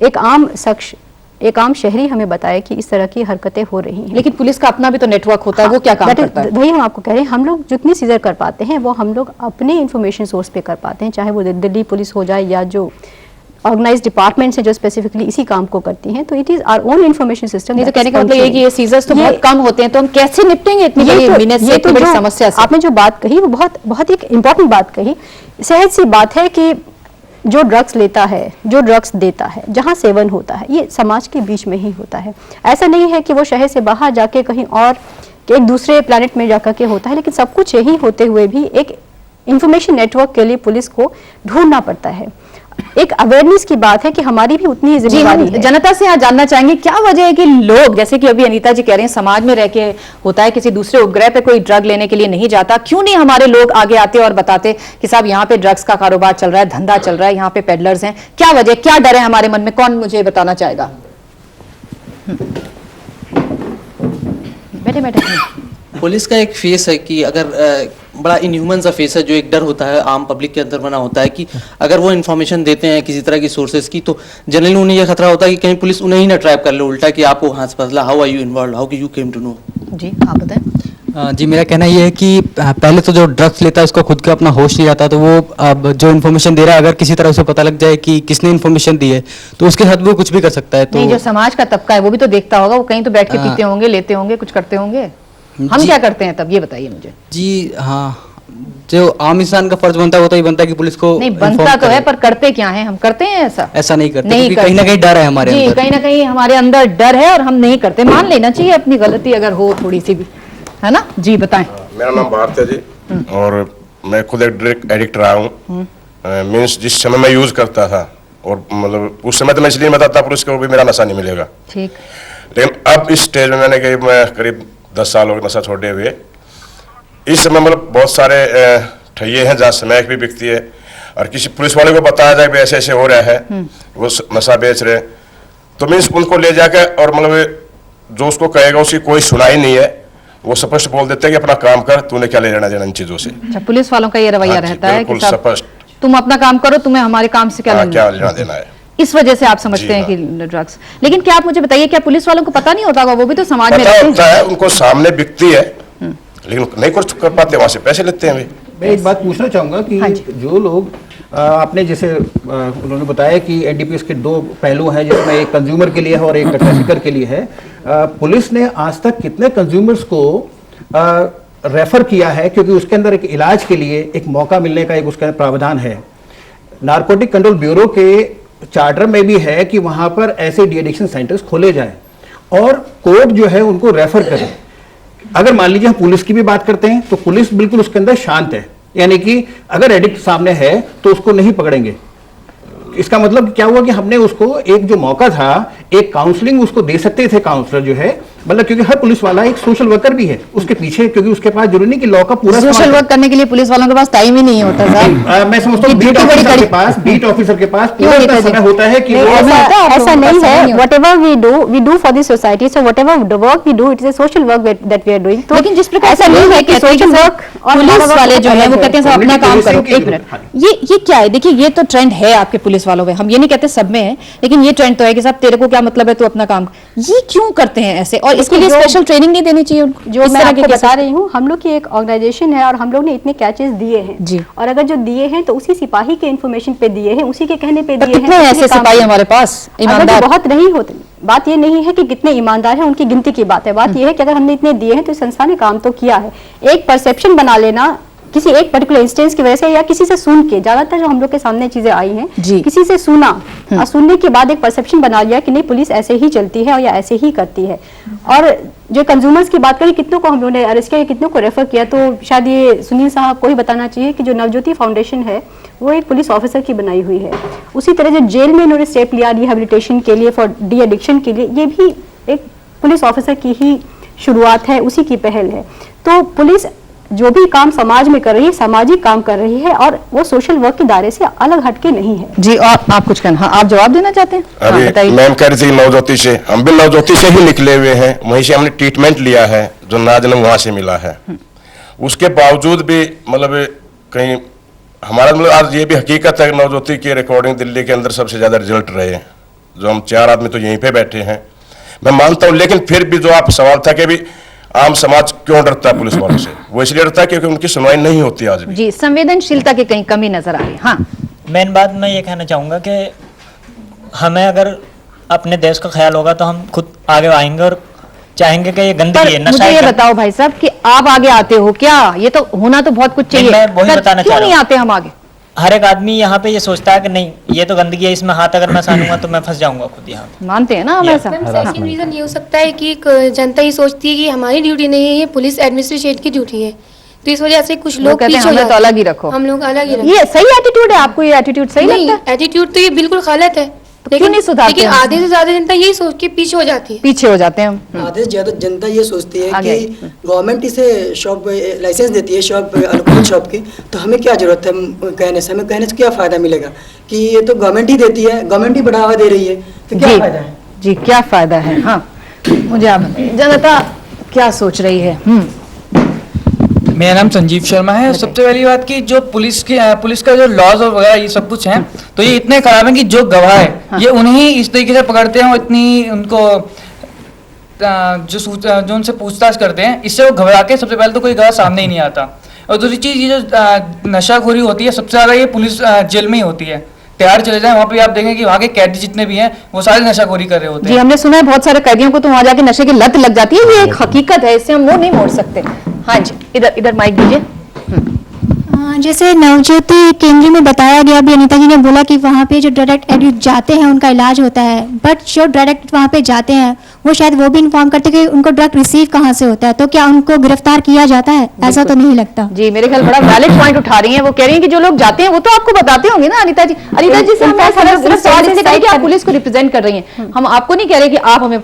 एक आम शख्स, एक आम शहरी हमें बताया कि इस तरह की हरकतें हो रही हैं। लेकिन पुलिस का अपना भी तो नेटवर्क होता है, वो क्या काम करता है? वही हम आपको कह रहे हैं, हम लोग जितनी सीजर कर पाते हैं वो हम लोग अपने इंफॉर्मेशन सोर्स पे कर पाते हैं, चाहे वो दिल्ली पुलिस हो जाए या जो ऑर्गेनाइज डिपार्टमेंट्स हैं जो स्पेसिफिकली इसी काम को करती हैं। तो it is our own information system. नहीं तो कहने का मतलब ये कि ये सीजर्स तो बहुत कम होते हैं, तो हम कैसे निपटेंगे इतनी बड़ी समस्या से? आपने जो बात कही वो बहुत एक इम्पोर्टेंट बात कही। सहज सी बात है कि जो ड्रग्स लेता है, जो ड्रग्स देता है, जहाँ सेवन होता है, ये समाज के बीच में ही होता है। ऐसा नहीं है कि वो शहर से बाहर जाके कहीं और एक दूसरे प्लैनेट में जाकर के होता है, लेकिन सब कुछ यही होते हुए भी एक इंफॉर्मेशन नेटवर्क के लिए पुलिस को ढूंढना पड़ता है। एक अवेयरनेस की बात है कि हमारी भी उतनी ही जिम्मेदारी है। जनता से आज जानना चाहेंगे क्या वजह है कि लोग, जैसे कि अभी अनीता जी कह रहे हैं, समाज में रह के होता है, किसी दूसरे उपग्रह पे कोई ड्रग लेने के लिए नहीं जाता, क्यों नहीं हमारे लोग आगे आते और बताते कि साहब यहाँ पे ड्रग्स का कारोबार चल रहा है, धंधा चल रहा है, यहाँ पे पेडलर्स हैं? क्या वजह, क्या डर है हमारे मन में? कौन मुझे बताना चाहेगा? बैठे बैठे। पुलिस का एक फेस है कि अगर बड़ा इनह्यूमन सा फेस है, जो एक डर होता है आम पब्लिक के अंदर बना होता है कि अगर वो इन्फॉर्मेशन देते हैं किसी तरह की सोर्सेज की, तो जनरली उन्हें यह खतरा होता है कि कहीं पुलिस उन्हें ही ना ट्रैप कर ले उल्टा, कि आपको कहाँ से पता चला, how are you involve, how you came to know. जी आप बताएं। जी मेरा कहना ये है कि पहले तो जो ड्रग्स लेता है उसको खुद का अपना होश नहीं रहता, तो वो अब जो इन्फॉर्मेशन दे रहा है, अगर किसी तरह उसे पता लग जाए कि किसने इन्फॉर्मेशन दी है, तो उसके साथ वो कुछ भी कर सकता है। तो नहीं, जो समाज का तबका है वो भी तो देखता होगा, वो कहीं तो बैठ के पीते होंगे, लेते होंगे, कुछ करते होंगे। हम क्या करते हैं तब, ये बताइए मुझे। जी हाँ, जो आम इंसान का फर्ज बनता है वो तो ये बनता है कि पुलिस को नहीं बनता तो है, पर करते क्या है? हम करते हैं ऐसा? ऐसा नहीं करते, नहीं क्योंकि कहीं ना कहीं डर है हमारे जी, अंदर। कहीं ना कहीं हमारे अंदर डर है और हम नहीं करते। मान लेना चाहिए अपनी गलती अगर हो थोड़ी सी भी, है ना? जी बताएं। मेरा नाम भारत है जी, और मैं खुद एक ड्रग एडिक्ट रहा हूँ। मीन्स जिस समय मैं यूज करता था, और मतलब उस समय तो मैं इसलिए बताता पुलिस को भी मेरा नशा नहीं मिलेगा, ठीक, लेकिन अब इस स्टेज में मैंने करीब 10 साल हो गए नशा छोड़े हुए। इस समय मतलब बहुत सारे ठइये हैं जहाँ स्मैक भी बिकती है, और किसी पुलिस वाले को बताया जाए कि ऐसे ऐसे हो रहा है, वो नशा बेच रहे, तो मीन्स उनको ले जाकर, और मतलब जो उसको कहेगा उसकी कोई सुनाई नहीं है, वो स्पष्ट बोल देते हैं कि अपना काम कर, तूने क्या ले लेना देना इन चीजों से। अच्छा, पुलिस वालों का ये रवैया रहता है कि साहब तुम अपना काम करो, तुम्हें हमारे काम से क्या लेना देना है। इस वजह से आप समझते हैं कि ड्रग्स। लेकिन क्या आप मुझे बताइए, क्या पुलिस वालों को पता नहीं होता होगा? वो भी तो समाज में रहते हैं। उनको सामने बिकती है, लेकिन नहीं कुछ कर पाते, वहां से पैसे लेते हैं। मैं एक बात पूछना चाहूंगा कि जो लोग आपने जैसे उन्होंने बताया कि एनडीपीएस के दो पहलू हैं, जिसमें एक कंज्यूमर के लिए है और एक ट्रैफिकर के लिए है। पुलिस ने आज तक कितने कंज्यूमर्स को रेफर किया है? क्योंकि उसके अंदर एक इलाज के लिए एक मौका मिलने का एक उसका प्रावधान है। नारकोटिक कंट्रोल ब्यूरो के चार्टर में भी है कि वहां पर ऐसे डी एडिक्शन सेंटर्स खोले जाएं और कोर्ट जो है उनको रेफर करे। अगर मान लीजिए हम पुलिस की भी बात करते हैं तो पुलिस बिल्कुल उसके अंदर शांत है, यानी कि अगर एडिक्ट सामने है तो उसको नहीं पकड़ेंगे। इसका मतलब क्या हुआ कि हमने उसको एक जो मौका था, एक काउंसलिंग उसको दे सकते थे काउंसलर जो है, मतलब क्योंकि हर पुलिस वाला एक सोशल वर्कर भी है उसके पीछे, क्योंकि उसके पास जरूरी नहीं कि लॉ का पूरा सोशल वर्क करने के लिए पुलिस वालों के पास टाइम ही नहीं होता साहब। मैं समझता हूँ बीट ऑफिसर के पास पूरा समय होता है कि ऐसा नहीं है। Whatever we do for the society, so whatever the work we do, it is a social work that we are doing. लेकिन जिस प्रकार ऐसा नहीं है कि सोशल वर्क और पुलिस वाले जो है वो कहते हैं सब अपना काम करो। एक मिनट, ये क्या है? देखिए, ये तो ट्रेंड है आपके पुलिस वालों में, हम ये नहीं कहते सब में है, लेकिन ये ट्रेंड तो है कि साहब तेरे को क्या मतलब है, तू अपना काम। ये क्यों करते हैं ऐसे? और इसके लिए स्पेशल ट्रेनिंग नहीं देनी चाहिए? जो मैं आपको बता रही हूँ, हम लोग की एक ऑर्गेनाइजेशन है और हम लोग ने इतने कैचेस दिए हैं जी, और अगर जो दिए हैं तो उसी सिपाही के इन्फॉर्मेशन पे दिए हैं, उसी के कहने पे दिए हैं। कितने ऐसे सिपाही हमारे पास ईमानदार? बहुत नहीं होते। बात ये नहीं है कि कितने ईमानदार हैं, उनकी गिनती की बात है। बात ये है कि अगर हमने इतने दिए हैं तो संस्था ने काम तो किया है। एक परसेप्शन बना लेना किसी एक पर्टिकुलर इंस्टेंस की वजह से या किसी से सुन के, ज्यादातर जो हम लोग के सामने चीजें आई हैं किसी से सुना और सुनने के बाद एक परसेप्शन बना लिया कि नहीं पुलिस ऐसे ही चलती है और या ऐसे ही करती है। और जो कंज्यूमर्स की बात करें, कितनों को हम लोगों ने अरेस्ट किया, कितनों को रेफर किया, तो शायद ये सुनील साहब को ही बताना चाहिए कि जो नवज्योति फाउंडेशन है वो एक पुलिस ऑफिसर की बनाई हुई है। उसी तरह जो जेल में इन्होंने स्टेप लिया रिहेबिलिटेशन के लिए, फॉर डी एडिक्शन के लिए, ये भी एक पुलिस ऑफिसर की ही शुरुआत है, उसी की पहल है। तो पुलिस जो भी काम समाज में कर रही है, सामाजिक काम कर रही है, और वो सोशल वर्क के दायरे से अलग हटके नहीं है। जी, और आप कुछ कहना? हाँ, आप जवाब देना चाहते हैं? अभी मैम कह रही थी नवज्योति से, हम भी नवज्योति से ही निकले हुए हैं, वहीं से हमने ट्रीटमेंट लिया है, जो नाजनम वहां से मिला है। उसके बावजूद भी मतलब कहीं हमारा मतलब आज ये भी हकीकत है, नवज्योति की रिकॉर्डिंग दिल्ली के अंदर सबसे ज्यादा रिजल्ट रहे हैं, जो हम 4 आदमी तो यहीं पे बैठे हैं, मैं मानता हूँ। लेकिन फिर भी जो आप सवाल था कि भी आम समाज क्यों डरता है पुलिस वालों से, वो इसलिए डरता है क्योंकि उनकी सुनवाई नहीं होती आज भी। जी, संवेदनशीलता की कहीं कमी नजर आ रही है। हाँ, मेन बात मैं ये कहना चाहूँगा कि हमें अगर अपने देश का ख्याल होगा तो हम खुद आगे आएंगे और चाहेंगे कि ये गंदगी है, नशा। मुझे ये बताओ भाई साहब कि आप आगे आते हो क्या? ये तो होना तो बहुत कुछ चाहिए। मैं वही बताना चाह रहा हूं। क्यों नहीं आते हम आगे? हर एक आदमी यहाँ पे ये सोचता है कि नहीं ये तो गंदगी है, इसमें हाथ अगर मैं सानूंगा तो मैं फंस जाऊंगा खुद यहाँ पे। मानते हैं ना हम ऐसा? सेकंड रीजन ये हो सकता है कि जनता ये सोचती है कि हमारी ड्यूटी नहीं है, ये पुलिस एडमिनिस्ट्रेशन की ड्यूटी है, तो इस वजह से कुछ लोग कहते हैं पीछे हो हमें तो जाते हैं। अलग ही रखो। हम लोग अलग ही रखो। ये सही एटीट्यूड है? आपको ये एटीट्यूड सही लगता है? एटीट्यूड तो ये बिल्कुल गलत है, क्यों नहीं सुधारते लेकिन हैं? आधे से ज्यादा जनता यही सोच के पीछे हो जाती है। पीछे हो जाते हैं हम। आधे से ज्यादा जनता ये सोचती है आगे। कि गवर्नमेंट इसे शॉप लाइसेंस देती है, शॉप अल्कोहल शॉप की, तो हमें क्या जरूरत है कहने से, हमें कहने से क्या फायदा मिलेगा कि ये तो गवर्नमेंट ही देती है, गवर्नमेंट ही बढ़ावा दे रही है, तो क्या फायदा है? जी क्या फायदा है? हाँ मुझे आप जनता क्या सोच रही है? मेरा नाम संजीव शर्मा है। सबसे पहली बात कि जो पुलिस का जो लॉज और वगैरह ये सब कुछ है, तो ये इतने खराब हैं कि जो गवाह है ये उन्हें इस तरीके से पकड़ते हैं और इतनी उनको जो उनसे पूछताछ करते हैं, इससे वो घबरा के सबसे पहले तो कोई गवाह सामने ही नहीं आता। और दूसरी चीज़ ये जो नशाखोरी होती है सबसे ज़्यादा ये पुलिस जेल में ही होती है। तिहाड़ चले जाए वहाँ पे आप देखें कि वहाँ के कैदी जितने भी हैं वो सारे नशाखोरी कर रहे होते हैं। जी हमने सुना है बहुत सारे कैदियों को तो वहां जाके नशे की लत लग जाती है, ये एक हकीकत है, इससे हम मुंह नहीं मोड़ सकते। हाँ जी इधर माइक दीजिए। जैसे नवज्योति केंद्र में बताया गया, अभी अनीता जी ने बोला कि वहाँ पे जो डायरेक्ट एडिक्ट जाते हैं उनका इलाज होता है, बट जो डायरेक्ट वहाँ पे जाते हैं वो शायद वो भी इन्फॉर्म करते हैं कि उनको ड्रग रिसीव कहाँ से होता है, तो क्या उनको गिरफ्तार किया जाता है? ऐसा तो नहीं लगता। जी मेरे ख्याल बड़ा वैलिड पॉइंट उठा रही हैं। वो कह रही हैं कि जो लोग जाते हैं वो तो आपको बताते होंगे ना अनीता जी। अनीता जी से हम सिर्फ सवाल इसलिए करें कि आप पुलिस को रिप्रेजेंट कर रही हैं, हम आपको नहीं कह रहे कि आप हमें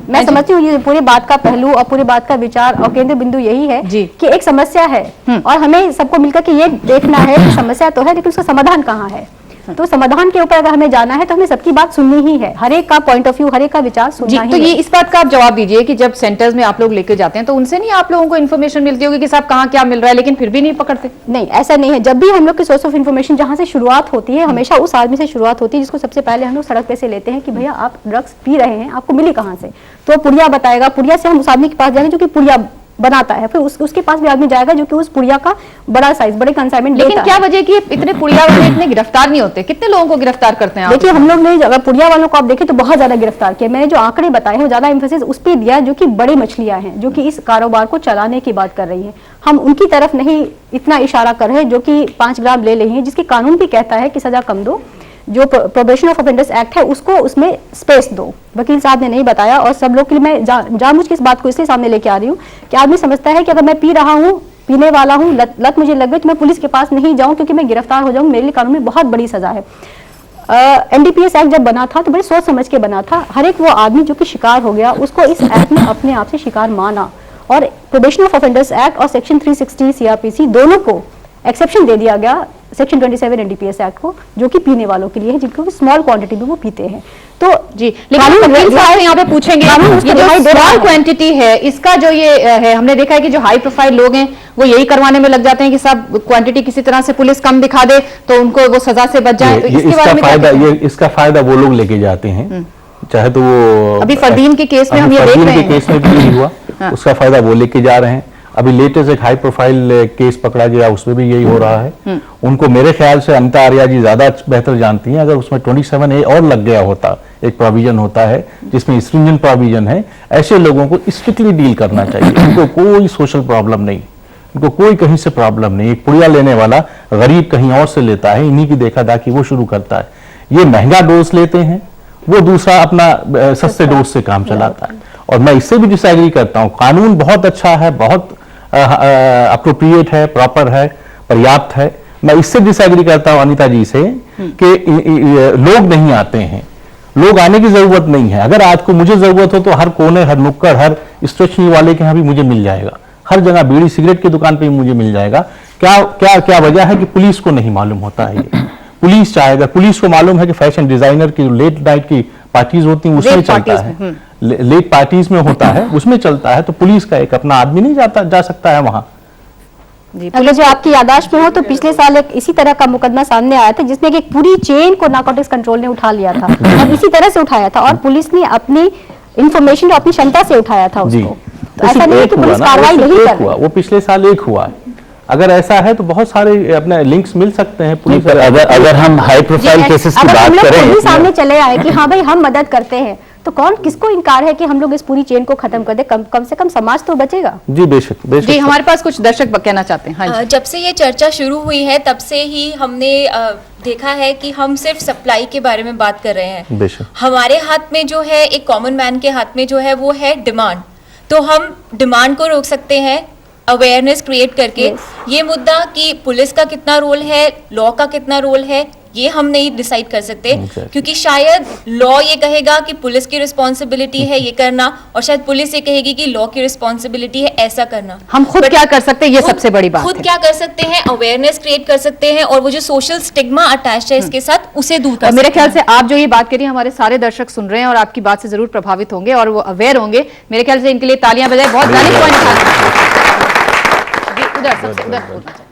मैं समझती हूँ ये पूरी बात का पहलू और पूरी बात का विचार और केंद्र बिंदु यही है कि एक समस्या है और हमें सबको मिलकर के ये देखना है कि समस्या तो है लेकिन उसका समाधान कहाँ है। तो समाधान के ऊपर अगर हमें जाना है तो हमें सबकी बात सुननी ही है, हर एक का पॉइंट ऑफ व्यू, हर एक का विचार सुनना ही तो है। ये इस बात का आप जवाब दीजिए कि जब सेंटर्स में आप लोग लेके जाते हैं तो उनसे नहीं आप लोगों को इन्फॉर्मेशन मिलती होगी कि साहब कहाँ क्या मिल रहा है, लेकिन फिर भी नहीं पकड़ते? नहीं ऐसा नहीं है। जब भी हम लोग की सोर्स ऑफ इन्फॉर्मेशन जहाँ से शुरुआत होती है हमेशा उस आदमी से शुरुआत होती है जिसको सबसे पहले हम लोग सड़क पे से लेते हैं कि भैया आप ड्रग्स पी रहे हैं, आपको मिली कहाँ से? तो पुड़िया बताएगा, पुड़िया से हम उस आदमी के पास जाएंगे जो कि पुड़िया बनाता है, फिर उसके पास भी आदमी जाएगा जो कि उस पुड़िया का बड़ा साइज, बड़े कंसाइनमेंट लेता है। लेकिन क्या वजह कि इतने पुड़िया वाले इतने गिरफ्तार नहीं होते? कितने लोगों को गिरफ्तार करते हैं आप? देखिए हम लोग ने अगर पुड़िया वालों को आप देखें तो बहुत ज्यादा गिरफ्तार किया। मैंने जो आंकड़े बताए हैं वो ज्यादा एम्फेसिस उस पर दिया जो कि बड़ी मछलियां हैं जो कि इस कारोबार को चलाने की बात कर रही हैं। हम उनकी तरफ नहीं इतना इशारा कर रहे जो कि 5 ग्राम ले रही है, जिसकी कानून भी कहता है कि सजा कम दो, जो प्रोबेशन ऑफ ऑफेंडर्स एक्ट है उसको उसमें स्पेस दो। वकील साहब ने नहीं बताया और सब लोग के लिए मैं जानबूझ के इस बात को इसलिए सामने लेके आ रही हूँ कि आदमी समझता है कि अगर मैं पी रहा हूँ, पीने वाला हूँ, लत मुझे लग गई तो मैं पुलिस के पास नहीं जाऊँ क्योंकि मैं गिरफ्तार हो जाऊँ, मेरे लिए कानून में बहुत बड़ी सजा है। NDPS एक्ट जब बना था तो बड़े सोच समझ के बना था। हर एक वो आदमी जो कि शिकार हो गया उसको इस एक्ट में अपने आप से शिकार माना और प्रोबेशन ऑफ ऑफेंडर्स एक्ट और सेक्शन 360 CRPC दोनों को एक्सेप्शन दे दिया गया सेक्शन 27 NDPS एक्ट को, जो कि पीने वालों के लिए है जिनको स्मॉल क्वांटिटी में वो पीते हैं। तो जी लेकिन वकील साहब यहाँ पे पूछेंगे ये जो स्मॉल क्वांटिटी है इसका जो ये है, हमने देखा है कि जो हाई प्रोफाइल लोग हैं वो यही करवाने में लग जाते हैं कि साहब क्वांटिटी किसी तरह से पुलिस कम दिखा दे तो उनको वो सजा से बच जाए। तो इसके बारे में क्या कहते हैं? इसका फायदा वो लोग लेके जाते हैं, चाहे तो वो अभी फरदीन के केस में हम ये देख रहे हैं, केस में भी यही हुआ, उसका फायदा वो लेके जा रहे हैं। अभी लेटेस्ट एक हाई प्रोफाइल केस पकड़ा गया उसमें भी यही हो रहा है। उनको मेरे ख्याल से अनिता आर्या जी ज्यादा बेहतर जानती हैं। अगर उसमें 27A और लग गया होता, एक प्रोविजन होता है जिसमें स्ट्रिंजेंट प्रोविजन है, ऐसे लोगों को स्ट्रिक्टली डील करना चाहिए। उनको कोई सोशल प्रॉब्लम नहीं, उनको कोई कहीं से प्रॉब्लम नहीं। एक पुड़िया लेने वाला गरीब कहीं और से लेता है, इन्हीं की देखा दाखी वो शुरू करता है। ये महंगा डोज लेते हैं, वो दूसरा अपना सस्ते डोज से काम चलाता है। और मैं इससे भी डिसएग्री करता हूँ। कानून बहुत अच्छा है, बहुत अप्रोप्रिएट है, प्रॉपर है, पर्याप्त है। मैं इससे डिसएग्री करता हूँ अनीता जी से कि लोग नहीं आते हैं, लोग आने की जरूरत नहीं है। अगर आज को मुझे जरूरत हो तो हर कोने, हर नुक्कड़, हर स्टेशनरी वाले के यहाँ भी मुझे मिल जाएगा, हर जगह बीड़ी सिगरेट की दुकान पे भी मुझे मिल जाएगा। क्या क्या क्या वजह है कि पुलिस को नहीं मालूम होता है ये? पुलिस चाहेगा, पुलिस को मालूम है कि फैशन डिजाइनर की लेट नाइट की पार्टीज होती हैं उसमें चलता है, लेट पार्टीज में होता है उसमें चलता है, तो पुलिस का एक अपना आदमी नहीं जा सकता है वहां। अगर जो आपकी यादाश्त में हो तो पिछले साल एक इसी तरह का मुकदमा सामने आया था जिसमें एक पूरी चेन को नारकोटिक्स कंट्रोल ने उठा लिया था और इसी तरह से उठाया था और पुलिस ने अपनी इंफॉर्मेशन अपनी क्षमता से उठाया था उसको। तो ऐसा नहीं है कि पुलिस कार्रवाई नहीं कर रही। वो पिछले साल एक हुआ है। अगर ऐसा है तो बहुत सारे अपने लिंक्स मिल सकते हैं पुलिस। अगर हम हाई प्रोफाइल केसेस की बात करें, सामने चले आए कि हाँ भाई हम मदद करते हैं, तो कौन किसको इनकार है कि हम लोग इस पूरी चेन को खत्म कर दे, कम से कम समाज तो बचेगा। जी बेशक बेशक। जी हमारे पास कुछ दर्शक कहना चाहते हैं। हाँ जी। जब से ये चर्चा शुरू हुई है तब से ही हमने देखा है कि हम सिर्फ सप्लाई के बारे में बात कर रहे हैं। बेशक। हमारे हाथ में जो है, एक कॉमन मैन के हाथ में जो है वो है डिमांड। तो हम डिमांड को रोक सकते हैं अवेयरनेस क्रिएट करके। ये मुद्दा कि पुलिस का कितना रोल है, लॉ का कितना रोल है, ये हम नहीं डिसाइड कर सकते, क्योंकि शायद लॉ ये कहेगा कि पुलिस की रिस्पॉन्सिबिलिटी है ये करना, और शायद पुलिस ये कहेगी कि लॉ की रिस्पॉन्सिबिलिटी है ऐसा करना। हम खुद क्या कर सकते हैं, ये सबसे बड़ी बात है। खुद क्या कर सकते हैं, अवेयरनेस क्रिएट कर सकते हैं, और वो जो सोशल स्टिग्मा अटैच्ड है इसके साथ उसे दूर कर। मेरे ख्याल से आप जो ये बात करिए, हमारे सारे दर्शक सुन रहे हैं और आपकी बात से जरूर प्रभावित होंगे और वो अवेयर होंगे। मेरे ख्याल से इनके लिए तालियां बजाएं। बहुत वैलिड पॉइंट। उधर सबसे उधर।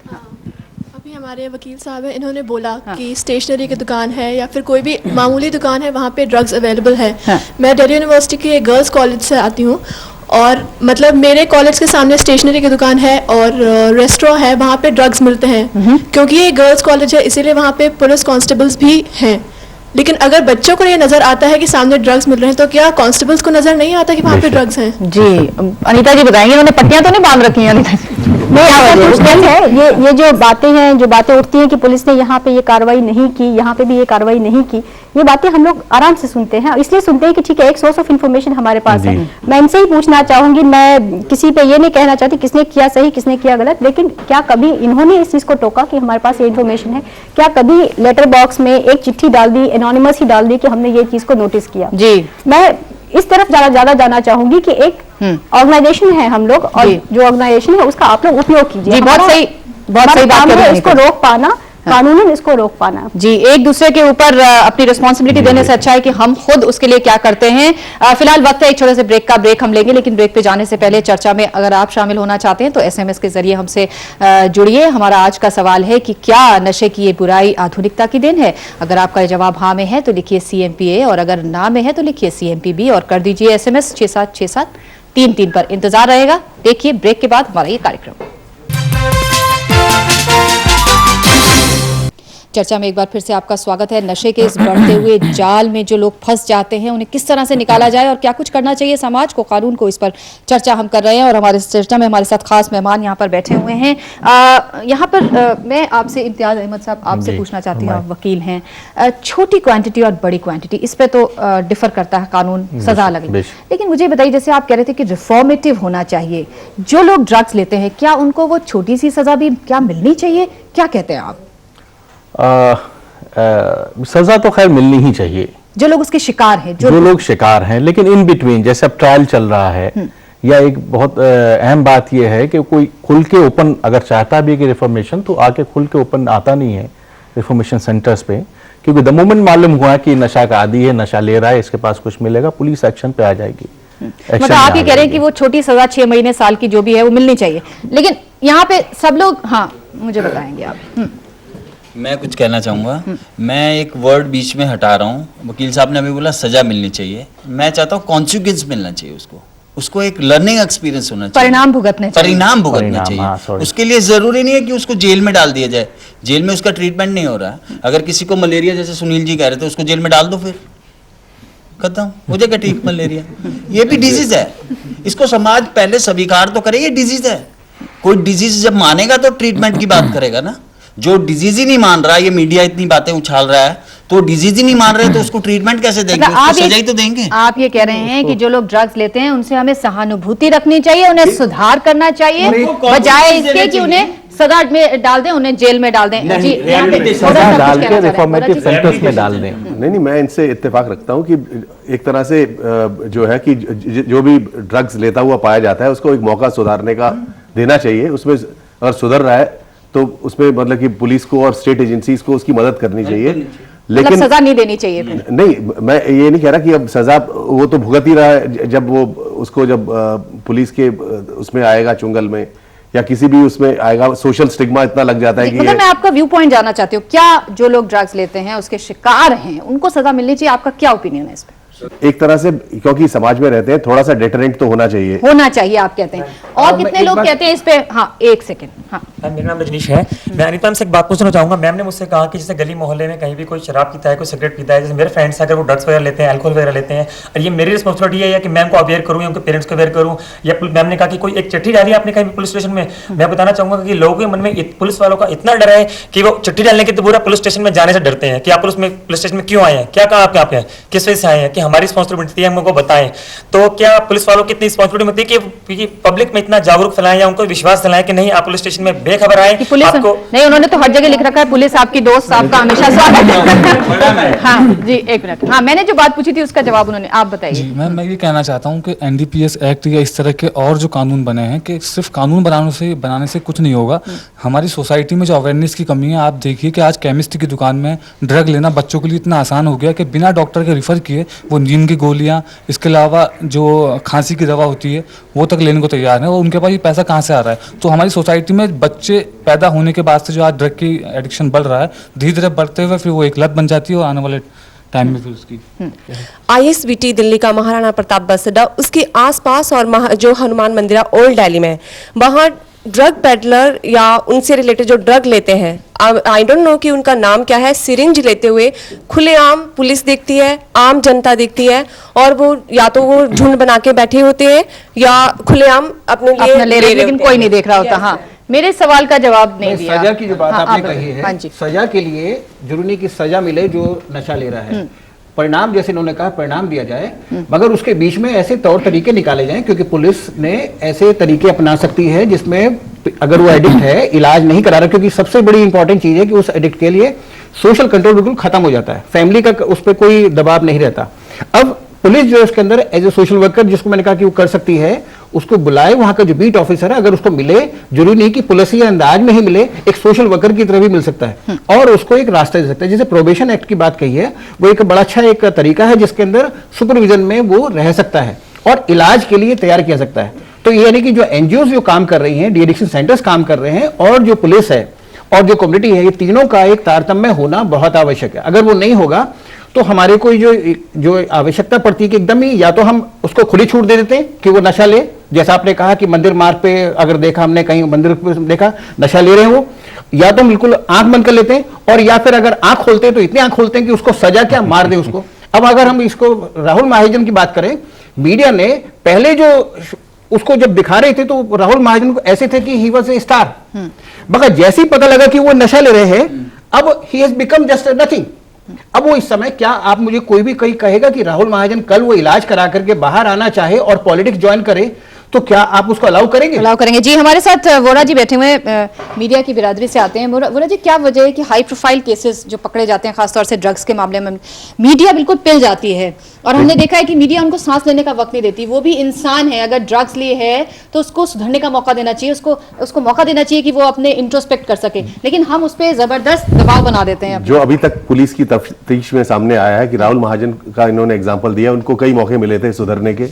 हमारे वकील साहब हैं, इन्होंने बोला कि स्टेशनरी की दुकान है या फिर कोई भी मामूली दुकान है वहाँ पे ड्रग्स अवेलेबल है। मैं दिल्ली यूनिवर्सिटी के गर्ल्स कॉलेज से आती हूँ और मतलब मेरे कॉलेज के सामने स्टेशनरी की दुकान है और रेस्टोरेंट है, वहाँ पे ड्रग्स मिलते हैं। क्योंकि ये गर्ल्स कॉलेज है इसीलिए वहाँ पे पुलिस कांस्टेबल्स भी हैं। लेकिन अगर बच्चों को ये नजर आता है कि सामने ड्रग्स मिल रहे हैं तो क्या कांस्टेबल्स को नजर नहीं आता कि वहाँ पे ड्रग्स हैं? जी अनीता जी बताएंगे, उन्होंने पट्टियां तो नहीं बांध रखी हैं अनीता जी? नहीं, आपका कुछ नहीं है। ये जो बातें उठती हैं कि पुलिस ने यहाँ पे ये कार्रवाई नहीं की, यहाँ पे भी ये कार्रवाई नहीं की, ये बातें हम लोग आराम से सुनते हैं। इसलिए सुनते हैं कि ठीक है, एक सोर्स ऑफ इन्फॉर्मेशन हमारे पास है। मैं इनसे ही पूछना चाहूंगी, मैं किसी पे ये नहीं कहना चाहती किसने किया सही किसने किया गलत, लेकिन क्या कभी इन्होंने इस चीज को टोका कि हमारे पास ये इन्फॉर्मेशन है? क्या कभी लेटर बॉक्स में एक चिट्ठी डाल दी, एनोनिमस ही डाल दी कि हमने ये चीज को नोटिस किया? जी मैं इस तरफ ज्यादा जाना चाहूंगी कि एक ऑर्गेनाइजेशन है हम लोग, और जो ऑर्गेनाइजेशन है उसका आप लोग उपयोग कीजिए। बहुत सही बात कर रहे हैं। इसको रोक पाना, कानूनन इसको रोक पाना। जी, एक दूसरे के ऊपर अपनी रिस्पॉन्सिबिलिटी देने से अच्छा है कि हम खुद उसके लिए क्या करते हैं। फिलहाल वक्त है एक छोटे से ब्रेक का। ब्रेक हम लेंगे, लेकिन ब्रेक पे जाने से पहले चर्चा में अगर आप शामिल होना चाहते हैं तो SMS के जरिए हमसे जुड़िए। हमारा आज का सवाल है कि क्या नशे की ये बुराई आधुनिकता की देन है? अगर आपका जवाब हाँ में है तो लिखिए CMPA, और अगर ना में है तो लिखिए CMPB और कर दीजिए SMS 676733 पर। इंतजार रहेगा। देखिए ब्रेक के बाद हमारा ये कार्यक्रम। चर्चा में एक बार फिर से आपका स्वागत है। नशे के इस बढ़ते हुए जाल में जो लोग फंस जाते हैं उन्हें किस तरह से निकाला जाए और क्या कुछ करना चाहिए समाज को, कानून को, इस पर चर्चा हम कर रहे हैं। और हमारे चर्चा में हमारे साथ खास मेहमान यहाँ पर बैठे हुए हैं। यहाँ पर मैं आपसे इम्तियाज अहमद साहब आपसे पूछना चाहती हूँ, आप वकील हैं। छोटी क्वांटिटी और बड़ी क्वांटिटी इस पर तो डिफर करता है कानून, सजा अलग, लेकिन मुझे बताइए, जैसे आप कह रहे थे कि रिफॉर्मेटिव होना चाहिए, जो लोग ड्रग्स लेते हैं क्या उनको वो छोटी सी सजा भी क्या मिलनी चाहिए? क्या कहते हैं आप? सजा तो खैर मिलनी ही चाहिए जो लोग उसके शिकार हैं, जो लोग शिकार हैं, लेकिन इन बिटवीन जैसे अब ट्रायल चल रहा है, या एक बहुत अहम बात यह है कि कोई खुल के ओपन अगर चाहता भी कि रिफॉर्मेशन, तो आके खुल के ओपन आता नहीं है रिफॉर्मेशन सेंटर्स पे, क्योंकि द मोमेंट मालूम हुआ कि नशा का आदी है, नशा ले रहा है, इसके पास कुछ मिलेगा, पुलिस एक्शन पे आ जाएगी। मतलब आप ये कह रहे हैं कि वो छोटी सजा 6 महीने साल की जो भी है वो मिलनी चाहिए, लेकिन यहाँ पे सब लोग, हाँ मुझे बताएंगे आप। मैं कुछ कहना चाहूँगा। मैं एक वर्ड बीच में हटा रहा हूँ। वकील साहब ने अभी बोला सजा मिलनी चाहिए, मैं चाहता हूँ कॉन्सिक्वेंस मिलना चाहिए, उसको एक लर्निंग एक्सपीरियंस होना चाहिए, परिणाम भुगतना चाहिए। हाँ, उसके लिए जरूरी नहीं है कि उसको जेल में डाल दिया जाए, जेल में उसका ट्रीटमेंट नहीं हो रहा है। अगर किसी को मलेरिया, जैसे सुनील जी कह रहे थे, उसको जेल में डाल दो, फिर खत्म हो जाएगा, ठीक मलेरिया। ये भी डिजीज है, इसको समाज पहले स्वीकार तो करे, ये डिजीज है। कोई डिजीज जब मानेगा तो ट्रीटमेंट की बात करेगा ना। जो डिजीज ही नहीं मान रहा, ये मीडिया इतनी बातें उछाल रहा है, तो डिजीज ही नहीं मान रहे तो उसको ट्रीटमेंट कैसे देंगे? उसको सजा ही तो देंगे। आप ये कह रहे हैं कि जो लोग ड्रग्स लेते हैं उनसे हमें सहानुभूति रखनी चाहिए, उन्हें सुधार करना चाहिए, बजाय इसके कि उन्हें सजा में डाल दें, उन्हें जेल में डाल दें। जी, डाल के रिफॉर्मेटिव सेंटर्स में डाल दें। नहीं, मैं इनसे इत्तेफाक रखता हूँ कि एक तरह से जो है कि जो भी ड्रग्स लेता हुआ पाया जाता है उसको एक मौका सुधारने का देना चाहिए। उसमें अगर सुधर रहा है तो उसमें मतलब कि पुलिस को और स्टेट एजेंसीज को उसकी मदद करनी चाहिए, लेकिन मतलब सजा नहीं देनी चाहिए फिर। नहीं, मैं ये नहीं कह रहा कि अब सजा वो तो भुगत ही रहा है, जब वो उसको जब पुलिस के उसमें आएगा चुंगल में या किसी भी उसमें आएगा, सोशल स्टिग्मा इतना लग जाता है कि मतलब मैं आपका व्यू पॉइंट जानना चाहती हूँ, क्या जो लोग ड्रग्स लेते हैं उसके शिकार हैं उनको सजा मिलनी चाहिए? आपका क्या ओपिनियन है इस पर? एक तरह से क्योंकि समाज में रहते हैं, थोड़ा सा डेटरेंट तो होना चाहिए। होना चाहिए आप कहते हैं। और कितने लोग कहते हैं इस पे? हाँ, एक सेकंड। हाँ, मेरा नाम रजनीश है। मैं अनीता मैम से एक बात पूछना चाहूंगा। मैम ने मुझसे कहा कि जैसे गली मोहल्ले में कहीं भी कोई शराब पीता है, कोई सिगरेट पीता है, जैसे मेरे फ्रेंड्स अगर वो ड्रग्स वगैरह लेते हैं, अल्कोहल वगैरह लेते हैं, और ये मेरी रिस्पॉन्सिबिलिटी है कि मैम को अवेयर करूँ या उनके पेरेंट्स को अवेयर करूँ, या मैम ने कहा कि कोई एक चिट्ठी डाली आपने कहीं पुलिस स्टेशन में। मैं बताना चाहूंगा कि लोगों के मन में पुलिस वालों का इतना डर है कि वो चिट्ठी डालने के तो पूरा पुलिस स्टेशन में जाने से डरते हैं कि आप पुलिस स्टेशन में क्यों आए हैं, क्या कहा आपके यहाँ पे, किस वजह से आए हैं, कि हमारी रिस्पॉन्सिबिलिटी है हमको बताएं। तो क्या पुलिस वालों की इतनी रिस्पॉन्सिबिलिटी होती है कि पब्लिक में इतना जागरूक फैलाएं या उनको विश्वास दिलाएं कि नहीं आप पुलिस स्टेशन में बेखबर आए? आपको नहीं, उन्होंने तो हर जगह लिख रखा है पुलिस आपकी दोस्त, आपका हमेशा स्वागत है। हाँ जी, एक मिनट। हाँ, मैंने जो बात पूछी थी उसका जवाब उन्होंने, आप बताइए। मैम, मैं ये कहना चाहता हूँ कि एनडीपीएस एक्ट या इस तरह के और जो कानून बने हैं कि सिर्फ कानून बनाने से कुछ नहीं होगा। हमारी सोसाइटी में जो अवेयरनेस की कमी है, आप देखिए कि आज केमिस्ट की दुकान में ड्रग लेना बच्चों के लिए इतना आसान हो गया कि बिना डॉक्टर के रिफर किए वो नींद की गोलियां, इसके अलावा जो खांसी की दवा होती है वो तक लेने को तैयार है, और उनके पास ये पैसा कहाँ से आ रहा है। तो हमारी सोसाइटी में बच्चे पैदा होने के बाद से जो आज ड्रग की एडिक्शन बढ़ रहा है, धीरे धीरे बढ़ते हुए फिर वो एक लत बन जाती है और आने वाले टाइम में फिर उसकी ISBT दिल्ली का महाराणा प्रताप बस अड्डा, उसके आसपास और जो हनुमान मंदिर ओल्ड दिल्ली में, वहाँ ड्रग पेडलर या उनसे रिलेटेड जो ड्रग लेते हैं, आई डोंट नो कि उनका नाम क्या है, सिरिंज लेते हुए खुलेआम पुलिस देखती है, आम जनता देखती है, और वो या तो वो झुंड बना के बैठे होते हैं या खुलेआम अपने लिए ले रहे, लेकिन कोई नहीं देख रहा होता। हाँ, मेरे सवाल का जवाब नहीं दिया। सजा की जो बात आपने कही है, हाँ जी, सजा के लिए जरूरी नहीं कि सजा मिले जो नशा ले रहा है, परिणाम जैसे इन्होंने कहा परिणाम दिया जाए, मगर उसके बीच में ऐसे तौर तरीके निकाले जाएं, क्योंकि पुलिस ने ऐसे तरीके अपना सकती है जिसमें अगर वो एडिक्ट है, इलाज नहीं करा रहा, क्योंकि सबसे बड़ी इंपॉर्टेंट चीज है कि उस एडिक्ट के लिए सोशल कंट्रोल बिल्कुल खत्म हो जाता है, फैमिली का उस पर कोई दबाव नहीं रहता। अब पुलिस जो है उसके अंदर एज ए सोशल वर्कर, जिसको मैंने कहा कि वो कर सकती है, उसको बुलाए, वहां का जो बीट ऑफिसर है, अगर उसको मिले, जरूरी नहीं कि पुलिस अंदाज में ही मिले, एक सोशल वर्कर की तरह भी मिल सकता है और उसको एक रास्ता दे सकता है। जैसे प्रोबेशन एक्ट की बात कही है, वो एक बड़ा अच्छा एक तरीका है जिसके अंदर सुपरविजन में वो रह सकता है और इलाज के लिए तैयार किया सकता है। तो ये यानी कि जो एनजीओ जो काम कर रही हैं, डी एडिक्शन सेंटर्स काम कर रहे हैं, और जो पुलिस है और जो कम्युनिटी है, ये तीनों का एक तारतम्य होना बहुत आवश्यक है। अगर वो नहीं होगा तो हमारे को जो आवश्यकता पड़ती है कि एकदम ही या तो हम उसको खुली छूट दे देते हैं कि वो नशा ले, जैसा आपने कहा कि मंदिर मार्ग पे अगर देखा हमने, कहीं मंदिर पे देखा नशा ले रहे हैं वो, या तो बिल्कुल आंख बंद कर लेते हैं, और या फिर अगर आंख खोलते हैं तो इतनी आंख खोलते हैं कि उसको सजा क्या मार दें उसको। अब अगर हम इसको राहुल महाजन की बात करें, मीडिया ने पहले जो उसको जब दिखा रहे थे तो राहुल महाजन को ऐसे थे कि ही वाज ए स्टार, मगर जैसे ही पता लगा कि वो नशा ले रहे हैं, अब he has become just nothing. अब वो इस समय, क्या आप मुझे कोई भी कहीं कहेगा कि राहुल महाजन कल वो इलाज करा करके बाहर आना चाहे और पॉलिटिक्स ज्वाइन करे, तो क्या आप उसको अलाउ करेंगे? अलाउ करेंगे जी। हमारे साथ वोरा जी बैठे हुए मीडिया की बिरादरी से आते हैं। वोरा जी, क्या वजह है कि हाई प्रोफाइल केसेस जो पकड़े जाते हैं, खासतौर से ड्रग्स के मामले में, मीडिया बिल्कुल पिल जाती है, और हमने देखा है कि मीडिया उनको सांस लेने का वक्त नहीं देती। वो भी इंसान है, अगर ड्रग्स लिए है तो उसको सुधरने का मौका देना चाहिए, उसको मौका देना चाहिए कि वो अपने इंट्रोस्पेक्ट कर सके, लेकिन हम उस पर जबरदस्त दबाव बना देते हैं। जो अभी तक पुलिस की तफ्तीश में सामने आया है कि राहुल महाजन का इन्होंने एग्जाम्पल दिया, उनको कई मौके मिले थे सुधरने के,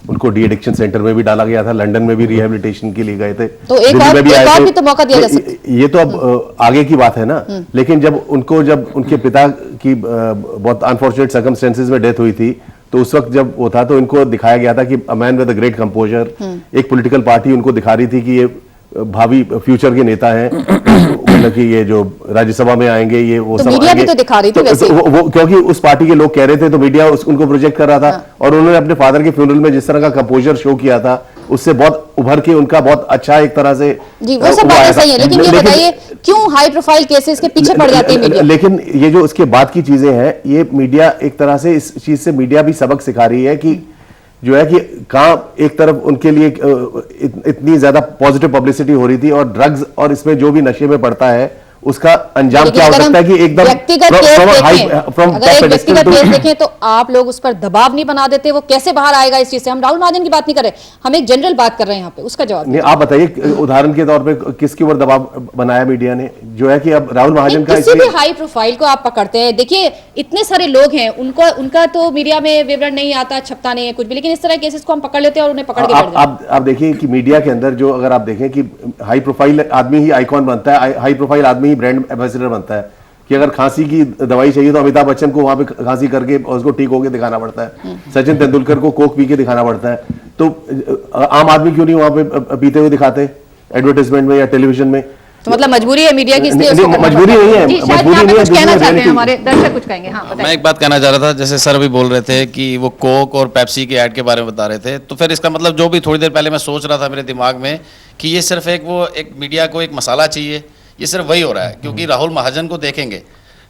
उनको डी एडिक्शन सेंटर में भी डाला गया था, लंदन में भी रिहेबिलिटेशन के लिए गए थे, तो एक और भी तो मौका दिया जा सकता। ये तो अब आगे की बात है ना, लेकिन जब उनके पिता की बहुत अनफॉर्चुनेट सर्कमस्टेंसेस में डेथ हुई थी, तो उस वक्त जब वो था तो इनको दिखाया गया था कि a man with a great composer, एक पॉलिटिकल पार्टी उनको दिखा रही थी कि ये भावी फ्यूचर के नेता हैं, मतलब कि ये जो राज्यसभा में आएंगे, ये वो तो सब मीडिया आएंगे। भी तो दिखा रही थी वैसे। वो क्योंकि उस पार्टी के लोग कह रहे थे तो मीडिया उनको प्रोजेक्ट कर रहा था, और उन्होंने अपने फादर के फ्यूनरल में जिस तरह का कंपोजर शो किया था, उससे बहुत उभर के उनका बहुत अच्छा एक तरह से जी, वो सब बातें सही है, लेकिन ये बताइए क्यों हाई प्रोफाइल केसेस के पीछे पड़ जाती है मीडिया? लेकिन ये जो उसके बाद की चीजें हैं, ये मीडिया एक तरह से, इस चीज से मीडिया भी सबक सिखा रही है कि जो है कि कहाँ एक तरफ उनके लिए इतनी ज्यादा पॉजिटिव पब्लिसिटी हो रही थी, और ड्रग्स और इसमें जो भी नशे में पड़ता है उसका अंजाम क्या हो सकता है कि एकदम व्यक्तिगत केस देखें तो आप लोग उस पर दबाव नहीं बना देते, वो कैसे बाहर आएगा इस चीज से? हम राहुल महाजन की बात नहीं कर रहे, हम एक जनरल बात कर रहे हैं यहाँ पे, उसका जवाब नहीं। आप बताइए उदाहरण के तौर पे किसके ऊपर दबाव बनाया मीडिया ने, जो है कि अब राहुल महाजन का किसी भी हाई प्रोफाइल को आप पकड़ते हैं, देखिए इतने सारे लोग हैं, उनका तो मीडिया में विवरण नहीं आता, छपता नहीं है कुछ भी, लेकिन इस तरह केसेस को हम पकड़ लेते हैं और उन्हें पकड़ के आप देखिए कि मीडिया के अंदर जो, अगर आप देखें कि हाई प्रोफाइल आदमी ही आइकॉन बनता है, हाई प्रोफाइल आदमी ही ब्रांड एम्बेसडर बनता है, कि अगर खांसी की दवाई चाहिए तो अमिताभ बच्चन को वहां पे खांसी करके उसको ठीक होके दिखाना पड़ता है, सचिन तेंदुलकर को कोक पी के दिखाना पड़ता है, तो आम आदमी क्यों नहीं वहां पे पीते हुए दिखाते एडवर्टाइजमेंट में या टेलीविजन में? तो मतलब मजबूरी है मीडिया की, इसलिए उसको करना मजबूरी पड़ता नहीं है, जी, शायद मजबूरी यहाँ पे नहीं है, कुछ कहना दुनिया चाहते हैं reality। हमारे दर्शक, कुछ कहेंगे। हाँ बताइए। मैं एक बात कहना चाह रहा था, जैसे सर अभी बोल रहे थे कि वो कोक और पेप्सी के ऐड के बारे में बता रहे थे, तो फिर इसका मतलब जो भी थोड़ी देर पहले मैं सोच रहा था मेरे दिमाग में कि ये सिर्फ एक मीडिया को एक मसाला चाहिए, ये सिर्फ वही हो रहा है। क्योंकि राहुल महाजन को देखेंगे,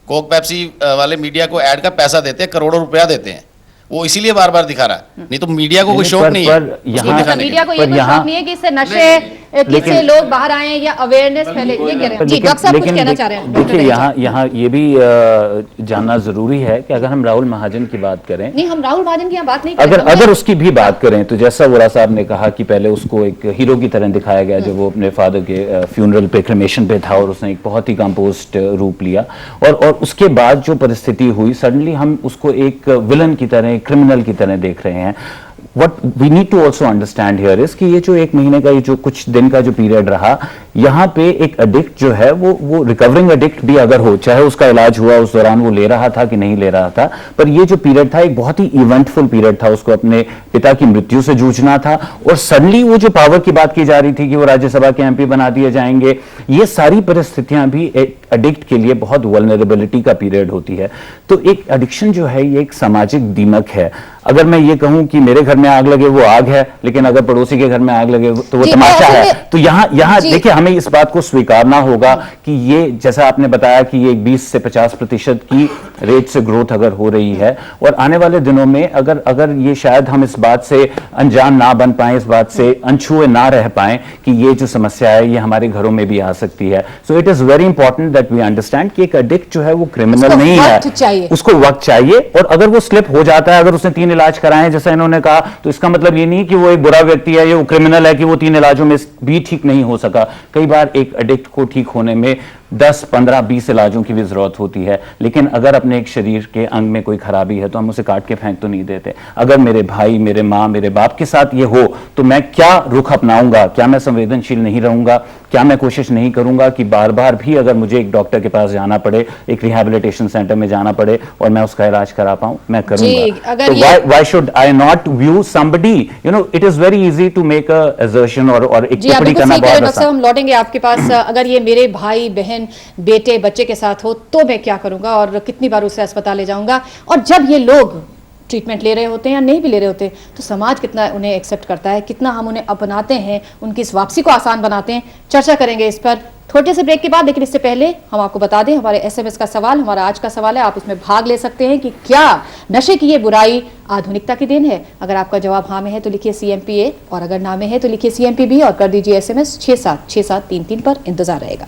कोक पेप्सी वाले मीडिया को ऐड का पैसा देते हैं, करोड़ों रुपया देते हैं, वो इसीलिए बार बार दिखा रहा है, नहीं तो मीडिया को कोई शौक नहीं है मीडिया को ये कोई शौक नहीं है कि इससे नशे किससे लोग बाहर आए या अवेयरनेस फैले, ये कह रहे हैं जी। डॉक्टर साहब कुछ कहना चाह रहे हैं? देखिए यहाँ ये भी जानना जरूरी है कि अगर हम राहुल महाजन की बात करें, नहीं हम राहुल महाजन की बात नहीं कर रहे, अगर उसकी भी बात करें तो जैसा वोरा साहब ने कहा कि पहले उसको एक हीरो की तरह दिखाया गया जब वो अपने फादर के फ्यूनरल पे, क्रिमेशन पे था और उसने एक बहुत ही कंपोस्ट रूप लिया, और उसके बाद जो परिस्थिति हुई, सडनली हम उसको एक विलन की तरह, क्रिमिनल की तरह देख रहे हैं। What we need to also understand here is कि ये जो एक महीने का, ये जो कुछ दिन का जो पीरियड रहा, यहाँ पे एक एडिक्ट जो है वो रिकवरिंग एडिक्ट भी अगर हो, चाहे उसका इलाज हुआ उस दौरान वो ले रहा था कि नहीं ले रहा था, पर ये जो पीरियड था एक बहुत ही इवेंटफुल पीरियड था, उसको अपने पिता की मृत्यु से जूझना था, और सडनली वो जो पावर की बात की जा रही थी कि वो राज्यसभा के MP बना दिए जाएंगे, ये सारी परिस्थितियां भी एक एडिक्ट के लिए बहुत वल्नरेबिलिटी का पीरियड होती है। तो एक एडिक्शन जो है ये एक सामाजिक दीमक है। अगर मैं ये कहूं कि मेरे घर में आग लगे वो आग है, लेकिन अगर पड़ोसी के घर में आग लगे तो वो तमाशा है। तो यहाँ देखिए हमें इस बात को स्वीकारना होगा कि ये, जैसा आपने बताया कि ये 20 से 50% की रेट से ग्रोथ अगर हो रही है, और आने वाले दिनों में अगर ये शायद हम इस बात से अनजान ना बन पाए, इस बात से अनछुए ना रह पाए कि ये जो समस्या है ये हमारे घरों में भी आ सकती है। So it is very important that we understand कि एक एडिक्ट जो है वो क्रिमिनल नहीं है, उसको वक्त चाहिए, और अगर वो स्लिप हो जाता है, अगर उसने 3 इलाज कराए जैसा इन्होंने कहा, तो इसका मतलब ये नहीं कि वो एक बुरा व्यक्ति है या वो क्रिमिनल है कि वो 3 इलाजों में भी ठीक नहीं हो सका। कई बार एक एडिक्ट को ठीक होने में 10, 15, 20 इलाजों की भी जरूरत होती है, लेकिन अगर अपने एक शरीर के अंग में कोई खराबी है तो हम उसे काट के फेंक तो नहीं देते। अगर मेरे भाई, मेरे माँ, मेरे बाप के साथ ये हो तो मैं क्या रुख अपनाऊंगा? क्या मैं संवेदनशील नहीं रहूंगा? क्या मैं कोशिश नहीं करूंगा कि बार बार भी अगर मुझे एक डॉक्टर के पास जाना पड़े, एक रिहैबिलिटेशन सेंटर में जाना पड़े और मैं उसका इलाज करा पाऊं, मैं करूंगा। तो why should I not view somebody? You know, it is very easy to make a assertion और एक टिप्पणी करना बहुत आसान। हम लौटेंगे आपके पास। अगर ये मेरे भाई, बहन, बेटे, बच्चे के साथ हो तो मैं क्या करूंगा और कितनी बार उसे अस्पताल ले जाऊंगा? और जब ये लोग ट्रीटमेंट ले रहे होते हैं या नहीं भी ले रहे होते, तो समाज कितना उन्हें एक्सेप्ट करता है, कितना हम उन्हें अपनाते हैं, उनकी इस वापसी को आसान बनाते हैं। चर्चा करेंगे इस पर छोटे से ब्रेक के बाद, लेकिन इससे पहले हम आपको बता दें हमारे SMS का सवाल, हमारा आज का सवाल है, आप इसमें भाग ले सकते हैं कि क्या नशे की ये बुराई आधुनिकता की देन है? अगर आपका जवाब हाँ में है तो लिखिए CMPA, और अगर ना में है तो लिखिए CMPB और कर दीजिए SMS 676733 पर। इंतजार रहेगा।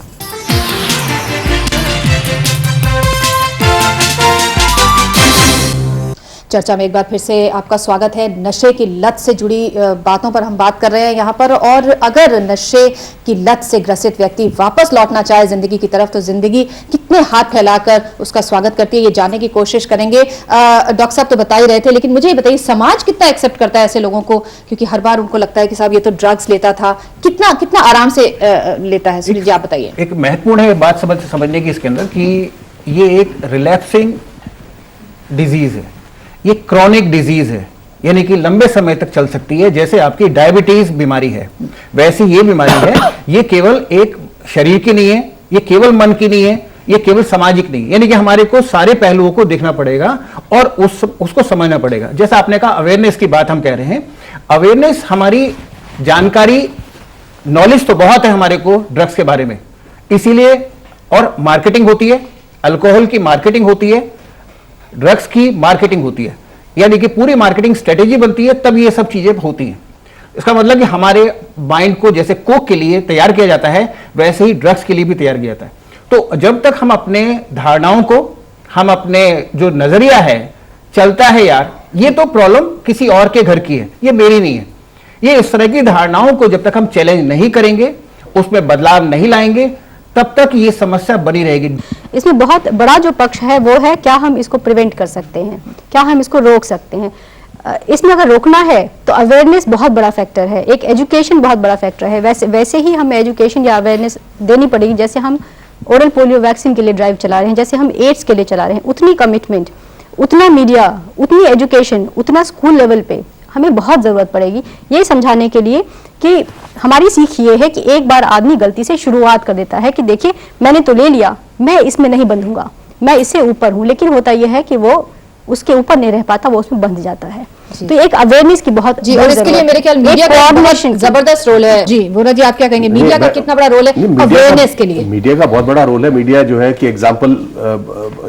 चर्चा में एक बार फिर से आपका स्वागत है। नशे की लत से जुड़ी बातों पर हम बात कर रहे हैं यहाँ पर, और अगर नशे की लत से ग्रसित व्यक्ति वापस लौटना चाहे जिंदगी की तरफ, तो जिंदगी कितने हाथ फैलाकर उसका स्वागत करती है, ये जानने की कोशिश करेंगे। डॉक्टर साहब तो बता ही रहे थे, लेकिन मुझे ये बताइए समाज कितना एक्सेप्ट करता है ऐसे लोगों को? क्योंकि हर बार उनको लगता है कि साहब ये तो ड्रग्स लेता था, कितना आराम से लेता है? सुनील जी आप बताइए। एक महत्वपूर्ण है बात समझने की इसके अंदर कि ये एक रिलैप्सिंग डिजीज है, ये क्रॉनिक डिजीज है, यानी कि लंबे समय तक चल सकती है। जैसे आपकी डायबिटीज बीमारी है, वैसी ये बीमारी है। ये केवल एक शरीर की नहीं है, ये केवल मन की नहीं है, ये केवल सामाजिक नहीं, यानी कि हमारे को सारे पहलुओं को देखना पड़ेगा और उसको समझना पड़ेगा। जैसा आपने कहा अवेयरनेस की बात हम कह रहे हैं, अवेयरनेस हमारी जानकारी, नॉलेज तो बहुत है हमारे को ड्रग्स के बारे में, इसीलिए और मार्केटिंग होती है, अल्कोहल की मार्केटिंग होती है, ड्रग्स की मार्केटिंग होती है, यानी कि पूरी मार्केटिंग स्ट्रेटेजी बनती है, तब ये सब चीजें होती हैं। इसका मतलब कि हमारे माइंड को जैसे कोक के लिए तैयार किया जाता है, वैसे ही ड्रग्स के लिए भी तैयार किया जाता है। तो जब तक हम अपने धारणाओं को, हम अपने जो नजरिया है चलता है यार ये तो प्रॉब्लम किसी और के घर की है, ये मेरी नहीं है, ये इस तरह की धारणाओं को जब तक हम चैलेंज नहीं करेंगे, उसमें बदलाव नहीं लाएंगे, तब तक ये समस्या बनी रहेगी। इसमें बहुत बड़ा जो पक्ष है वो है क्या हम इसको प्रिवेंट कर सकते हैं, क्या हम इसको रोक सकते हैं। इसमें अगर रोकना है तो अवेयरनेस बहुत बड़ा फैक्टर है, एक एजुकेशन बहुत बड़ा फैक्टर है। वैसे ही हमें एजुकेशन या अवेयरनेस देनी पड़ेगी जैसे हम ओरल पोलियो वैक्सीन के लिए ड्राइव चला रहे हैं, जैसे हम एड्स के लिए चला रहे हैं, उतनी कमिटमेंट, उतना मीडिया, उतनी एजुकेशन, उतना स्कूल लेवल पे हमें बहुत ज़रूरत पड़ेगी ये समझाने के लिए कि हमारी सीख ये है कि एक बार आदमी गलती से शुरुआत कर देता है कि देखिए मैंने तो ले लिया, मैं इसमें नहीं बंधूंगा, मैं इससे ऊपर हूँ, लेकिन होता यह है कि वो उसके ऊपर नहीं रह पाता, वो उसमें बंध जाता है। तो एक अवेयरनेस की बहुत जी, और इसके लिए मेरे ख्याल मीडिया का बहुत जबरदस्त रोल है। जी वोरा जी, आप क्या कहेंगे, मीडिया का कितना बड़ा रोल है अवेयरनेस के लिए? मीडिया का बहुत बड़ा रोल है। मीडिया जो है कि एग्जाम्पल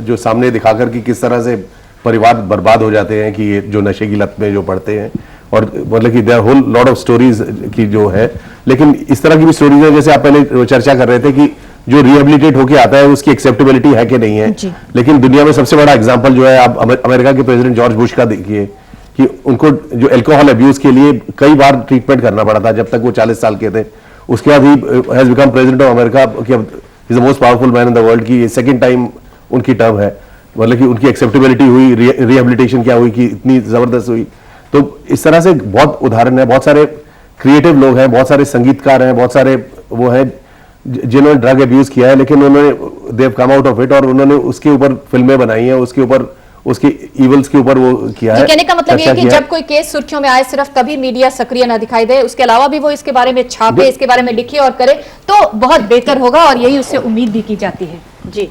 जो सामने दिखाकर कि किस तरह से परिवार बर्बाद हो जाते हैं कि ये जो नशे की लत में जो पड़ते हैं, और मतलब कि there whole lot of stories की जो है, लेकिन इस तरह की भी स्टोरीज है जैसे आप पहले चर्चा कर रहे थे कि जो रिहेबिलिटेट होके आता है उसकी एक्सेप्टेबिलिटी है कि नहीं है। लेकिन दुनिया में सबसे बड़ा एग्जांपल जो है आप अमेरिका के प्रेसिडेंट जॉर्ज बुश का देखिए कि उनको जो अल्कोहल अब्यूज के लिए कई बार ट्रीटमेंट करना पड़ा था जब तक वो 40 साल के थे। उसके बाद he has become president of America, is the most powerful man in the world की सेकंड टाइम उनकी टर्म है। मतलब कि उनकी एक्सेप्टेबिलिटी हुई, रिहेबिलिटेशन क्या हुई कि इतनी जबरदस्त हुई। तो इस तरह से बहुत उदाहरण है, बहुत सारे क्रिएटिव लोग हैं, बहुत सारे संगीतकार हैं, बहुत सारे वो हैं जिन्होंने ड्रग अब्यूज किया है, लेकिन उन्होंने they have come out of it और उन्होंने उसके ऊपर फिल्में बनाई हैं, उसके ऊपर उसके इवल्स के ऊपर वो किया है। कहने का मतलब ये है कि जब कोई केस सुर्खियों में आए सिर्फ तभी मीडिया सक्रिय ना दिखाई दे, उसके अलावा भी वो इसके बारे में छापे, इसके बारे में लिखे और करे तो बहुत बेहतर होगा, और यही उससे उम्मीद भी की जाती है। जी,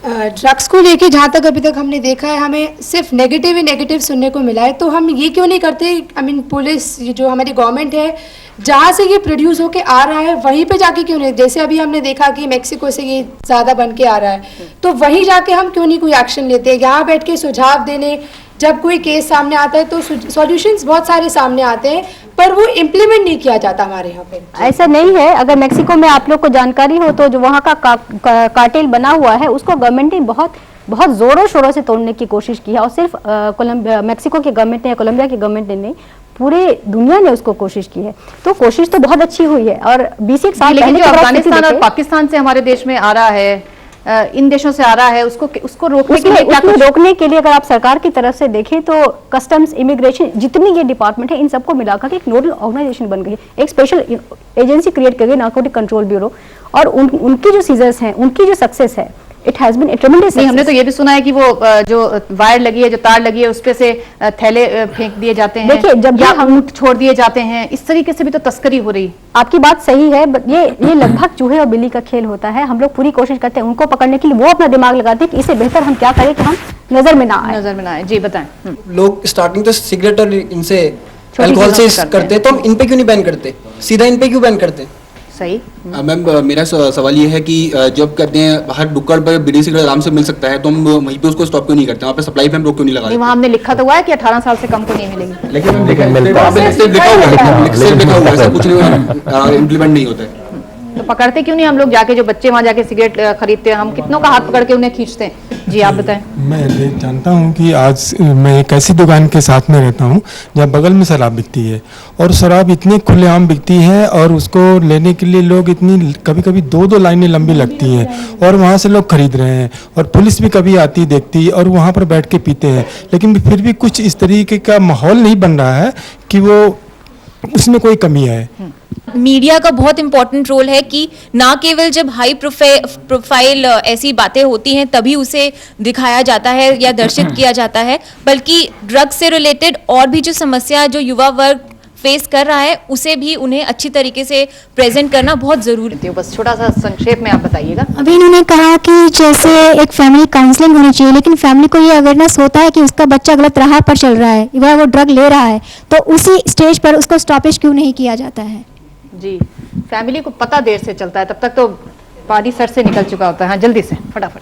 ड्रग्स को लेके जहाँ तक अभी तक हमने देखा है, हमें सिर्फ नेगेटिव ही नेगेटिव सुनने को मिला है। तो हम ये क्यों नहीं करते, आई मीन पुलिस जो हमारी गवर्नमेंट है जहाँ से ये प्रोड्यूस होके आ रहा है वहीं पे जाके क्यों नहीं, जैसे अभी हमने देखा कि मेक्सिको से ये ज़्यादा बन के आ रहा है, तो वहीं जाके हम क्यों नहीं कोई एक्शन लेते? यहाँ बैठ के सुझाव देने, जब कोई केस सामने आता है तो सॉल्यूशंस बहुत सारे सामने आते हैं पर वो इम्प्लीमेंट नहीं किया जाता हमारे यहाँ पे। ऐसा नहीं है, अगर मेक्सिको में आप लोग को जानकारी हो तो जो वहाँ का कार्टेल बना हुआ है उसको गवर्नमेंट ने बहुत जोरों शोरों से तोड़ने की कोशिश की है, और सिर्फ मेक्सिको की गवर्नमेंट ने या कोलंबिया की गवर्नमेंट ने नहीं, पूरे दुनिया ने उसको कोशिश की है। तो कोशिश तो बहुत अच्छी हुई है। और 20 साल पहले जो अफगानिस्तान और पाकिस्तान से हमारे देश में आ रहा है, इन देशों से आ रहा है, उसको रोकने के लिए क्या कुछ? रोकने के लिए अगर आप सरकार की तरफ से देखें तो कस्टम्स, इमिग्रेशन, जितनी ये डिपार्टमेंट है इन सबको मिलाकर के एक नोडल ऑर्गेनाइजेशन बन गई, एक स्पेशल एजेंसी क्रिएट कर गई, नार्कोटिक कंट्रोल ब्यूरो, और उनकी जो सीजर्स हैं, उनकी जो सक्सेस है, इट हैज बीन ट्रेमेंडस। हमने तो ये भी सुना है कि वो जो वायर लगी है, जो तार लगी है, उसपे से थैले फेंक दिए जाते हैं, देखिए जब या ऊंट छोड़ दिए जाते हैं, इस तरीके से भी तो तस्करी हो रही। आपकी बात सही है, बट ये लगभग चूहे और बिल्ली का खेल होता है। हम लोग पूरी कोशिश करते हैं उनको पकड़ने के लिए, वो अपना दिमाग लगाते हैं कि इससे बेहतर हम क्या करें कि हम नजर में ना आए। जी बताएं। लोग स्टार्टिंग तो सिगरेट और इनसे अल्कोहल से करते हैं, तो हम इन पे क्यों नहीं बैन करते, सीधा इन पे क्यों बैन करते हैं? सही। मैम मेरा सवाल ये है कि जब कहते हैं हर दुकान पर बीड़ी सिगरेट आराम से मिल सकता है, तो हम वहीं पे उसको स्टॉप क्यों नहीं करते, वहाँ पे सप्लाई पे हम रोक क्यों नहीं लगाते? वहाँ हमने लिखा तो हुआ है कि 18 साल से कम को नहीं मिलेगी, लेकिन कुछ नहीं इम्प्लीमेंट नहीं होता है। तो पकड़ते क्यों नहीं हम लोग जाके, जो बच्चे वहाँ जाके सिगरेट खरीदते हैं, हम कितनों का हाथ पकड़ के उन्हें खींचते हैं? जी आप बताएं। मैं जानता हूँ कि आज मैं एक ऐसी दुकान के साथ में रहता हूँ जहाँ बगल में शराब बिकती है, और शराब इतनी खुलेआम बिकती है और उसको लेने के लिए लोग इतनी कभी कभी 2-2 लाइनें लंबी लगती हैं, और वहाँ से लोग खरीद रहे हैं, और पुलिस भी कभी आती देखती और वहाँ पर बैठ के पीते हैं, लेकिन फिर भी कुछ इस तरीके का माहौल नहीं बन रहा है कि वो उसमें कोई कमी है। मीडिया का बहुत इंपॉर्टेंट रोल है कि ना केवल जब हाई प्रोफाइल ऐसी बातें होती हैं तभी उसे दिखाया जाता है या दर्शित किया जाता है, बल्कि ड्रग्स से रिलेटेड और भी जो समस्या जो युवा वर्ग फेस कर रहा है उसे भी उन्हें अच्छी तरीके से प्रेजेंट करना बहुत जरूरी है। बस छोटा सा संक्षेप में आप बताइएगा। अभी इन्होंने कहा कि जैसे एक फैमिली काउंसलिंग होनी चाहिए, लेकिन फैमिली को ये अवेयरनेस होता है कि उसका बच्चा गलत राह पर चल रहा है या वो ड्रग ले रहा है, तो उसी स्टेज पर उसको स्टॉपेज क्यों नहीं किया जाता है? जी, फैमिली को पता देर से चलता है, तब तक तो पानी सर से निकल चुका होता है। हाँ जल्दी से फटाफट।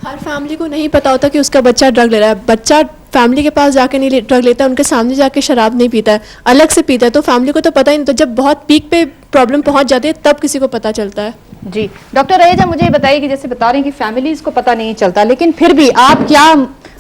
हर फैमिली को नहीं पता होता कि उसका बच्चा ड्रग ले रहा है। बच्चा फैमिली के पास जाके नहीं ड्रग लेता है, उनके सामने जाके शराब नहीं पीता है, अलग से पीता है, तो फैमिली को तो पता ही नहीं। तो जब बहुत पीक पे प्रॉब्लम पहुंच जाती है तब किसी को पता चलता है। जी डॉक्टर रहेजा, मुझे बताइए कि जैसे बता रहे हैं कि फैमिलीज को पता नहीं चलता, लेकिन फिर भी आप क्या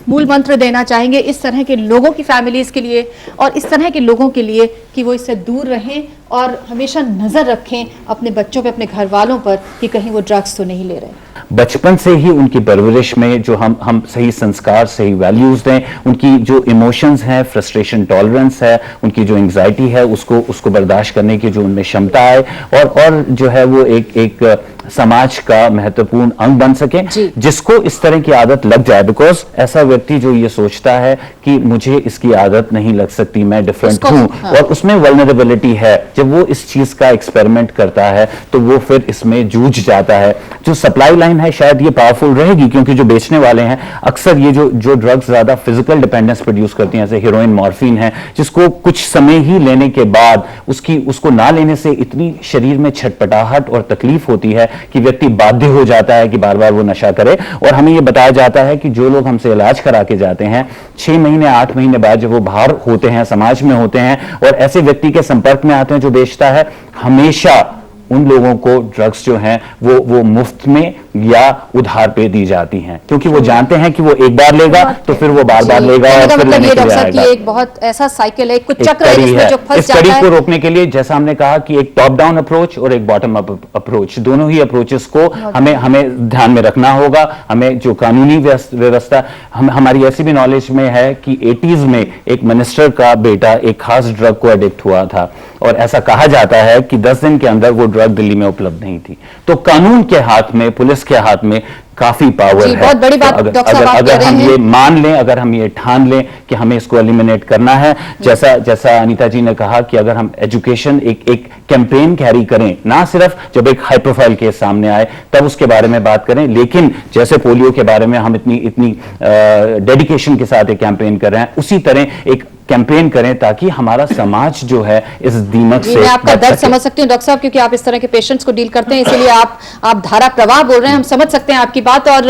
मूल मंत्र देना चाहेंगे इस तरह के लोगों की फैमिलीज के लिए और इस तरह के लोगों के लिए कि वो इससे दूर रहें और हमेशा नजर रखें अपने बच्चों पे, अपने घर वालों पर कि कहीं वो ड्रग्स तो नहीं ले रहे? बचपन से ही उनकी परवरिश में जो हम सही संस्कार, सही वैल्यूज दें, उनकी जो इमोशंस हैं, फ्रस्ट्रेशन टॉलरेंस है, उनकी जो एंग्जाइटी है, उसको बर्दाश्त करने की जो उनमें क्षमता है, और जो है वो एक समाज का महत्वपूर्ण अंग बन सके, जिसको इस तरह की आदत लग जाए। बिकॉज ऐसा व्यक्ति जो ये सोचता है कि मुझे इसकी आदत नहीं लग सकती, मैं डिफरेंट हूं, और उसमें वल्नरेबिलिटी है, जब वो इस चीज का एक्सपेरिमेंट करता है तो वो फिर इसमें जूझ जाता है। जो सप्लाई लाइन है शायद ये पावरफुल रहेगी, क्योंकि जो बेचने वाले हैं अक्सर ये जो ड्रग्स ज्यादा फिजिकल डिपेंडेंस प्रोड्यूस करती हैं, जैसे हीरोइन, मॉर्फिन है, जिसको कुछ समय ही लेने के बाद उसको ना लेने से इतनी शरीर में छटपटाहट और तकलीफ होती है कि व्यक्ति बाध्य हो जाता है कि बार बार वो नशा करे। और हमें ये बताया जाता है कि जो लोग हमसे इलाज करा के जाते हैं 6 महीने 8 महीने बाद जब वो बाहर होते हैं, समाज में होते हैं और ऐसे व्यक्ति के संपर्क में आते हैं जो बेचता है, हमेशा उन लोगों को ड्रग्स जो हैं वो मुफ्त में या उधार पे दी जाती हैं, क्योंकि वो जानते हैं कि वो एक बार लेगा तो फिर वो बार बार लेगा और फिर लेने के लिए आएगा। एक बहुत ऐसा साइकिल है, कुछ चक्र है जिसमें जो फंस जाता है। इस कड़ी को रोकने के लिए जैसा हमने कहा कि एक टॉप डाउन अप्रोच और एक बॉटम अप अप्रोच, दोनों ही अप्रोचेस को हमें ध्यान में रखना होगा। हमें जो कानूनी व्यवस्था, हमारी ऐसी भी नॉलेज में है कि 80s में एक मिनिस्टर का बेटा एक खास ड्रग को एडिक्ट हुआ था और ऐसा कहा जाता है कि 10 दिन के अंदर वो ड्रग दिल्ली में उपलब्ध नहीं थी। तो कानून के हाथ में, पुलिस के हाथ में काफी पावर है। बहुत बड़ी बात डॉक्टर साहब अगर हम ये मान लें, अगर हम ये ठान लें कि हमें इसको एलिमिनेट करना है, जैसा अनीता जी ने कहा कि अगर हम एजुकेशन एक कैंपेन कैरी करें, ना सिर्फ जब एक हाई प्रोफाइल केस सामने आए तब उसके बारे में बात करें, लेकिन जैसे पोलियो के बारे में हम इतनी डेडिकेशन के साथ एक कैंपेन कर रहे हैं, उसी तरह एक कैंपेन करें ताकि हमारा समाज जो है इस दीमक से। मैं आपका दर्द समझ सकती हूँ डॉक्टर साहब, क्योंकि आप इस तरह के पेशेंट्स को डील करते हैं, इसीलिए आप धारा प्रवाह बोल रहे हैं, हम समझ सकते हैं आपकी बात। और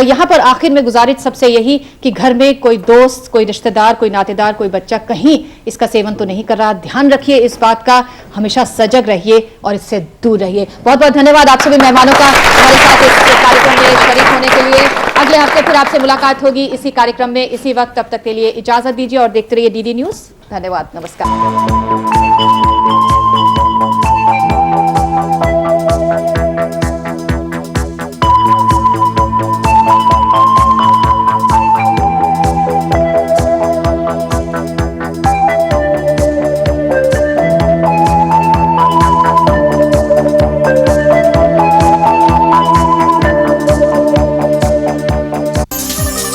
यहाँ पर आखिर में गुजारिश सबसे यही कि घर में कोई दोस्त, कोई रिश्तेदार, कोई नातेदार, कोई बच्चा कहीं इसका सेवन तो नहीं कर रहा, ध्यान रखिए इस बात का, हमेशा सजग रहिए और इससे दूर रहिए। बहुत बहुत धन्यवाद आप सभी मेहमानों का हमारे साथ इस कार्यक्रम में शरीक होने के लिए। अगले हफ्ते फिर आपसे मुलाकात होगी इसी कार्यक्रम में, इसी वक्त। तब तक के लिए इजाजत दीजिए और देखते रहिए डीडी न्यूज। धन्यवाद, नमस्कार।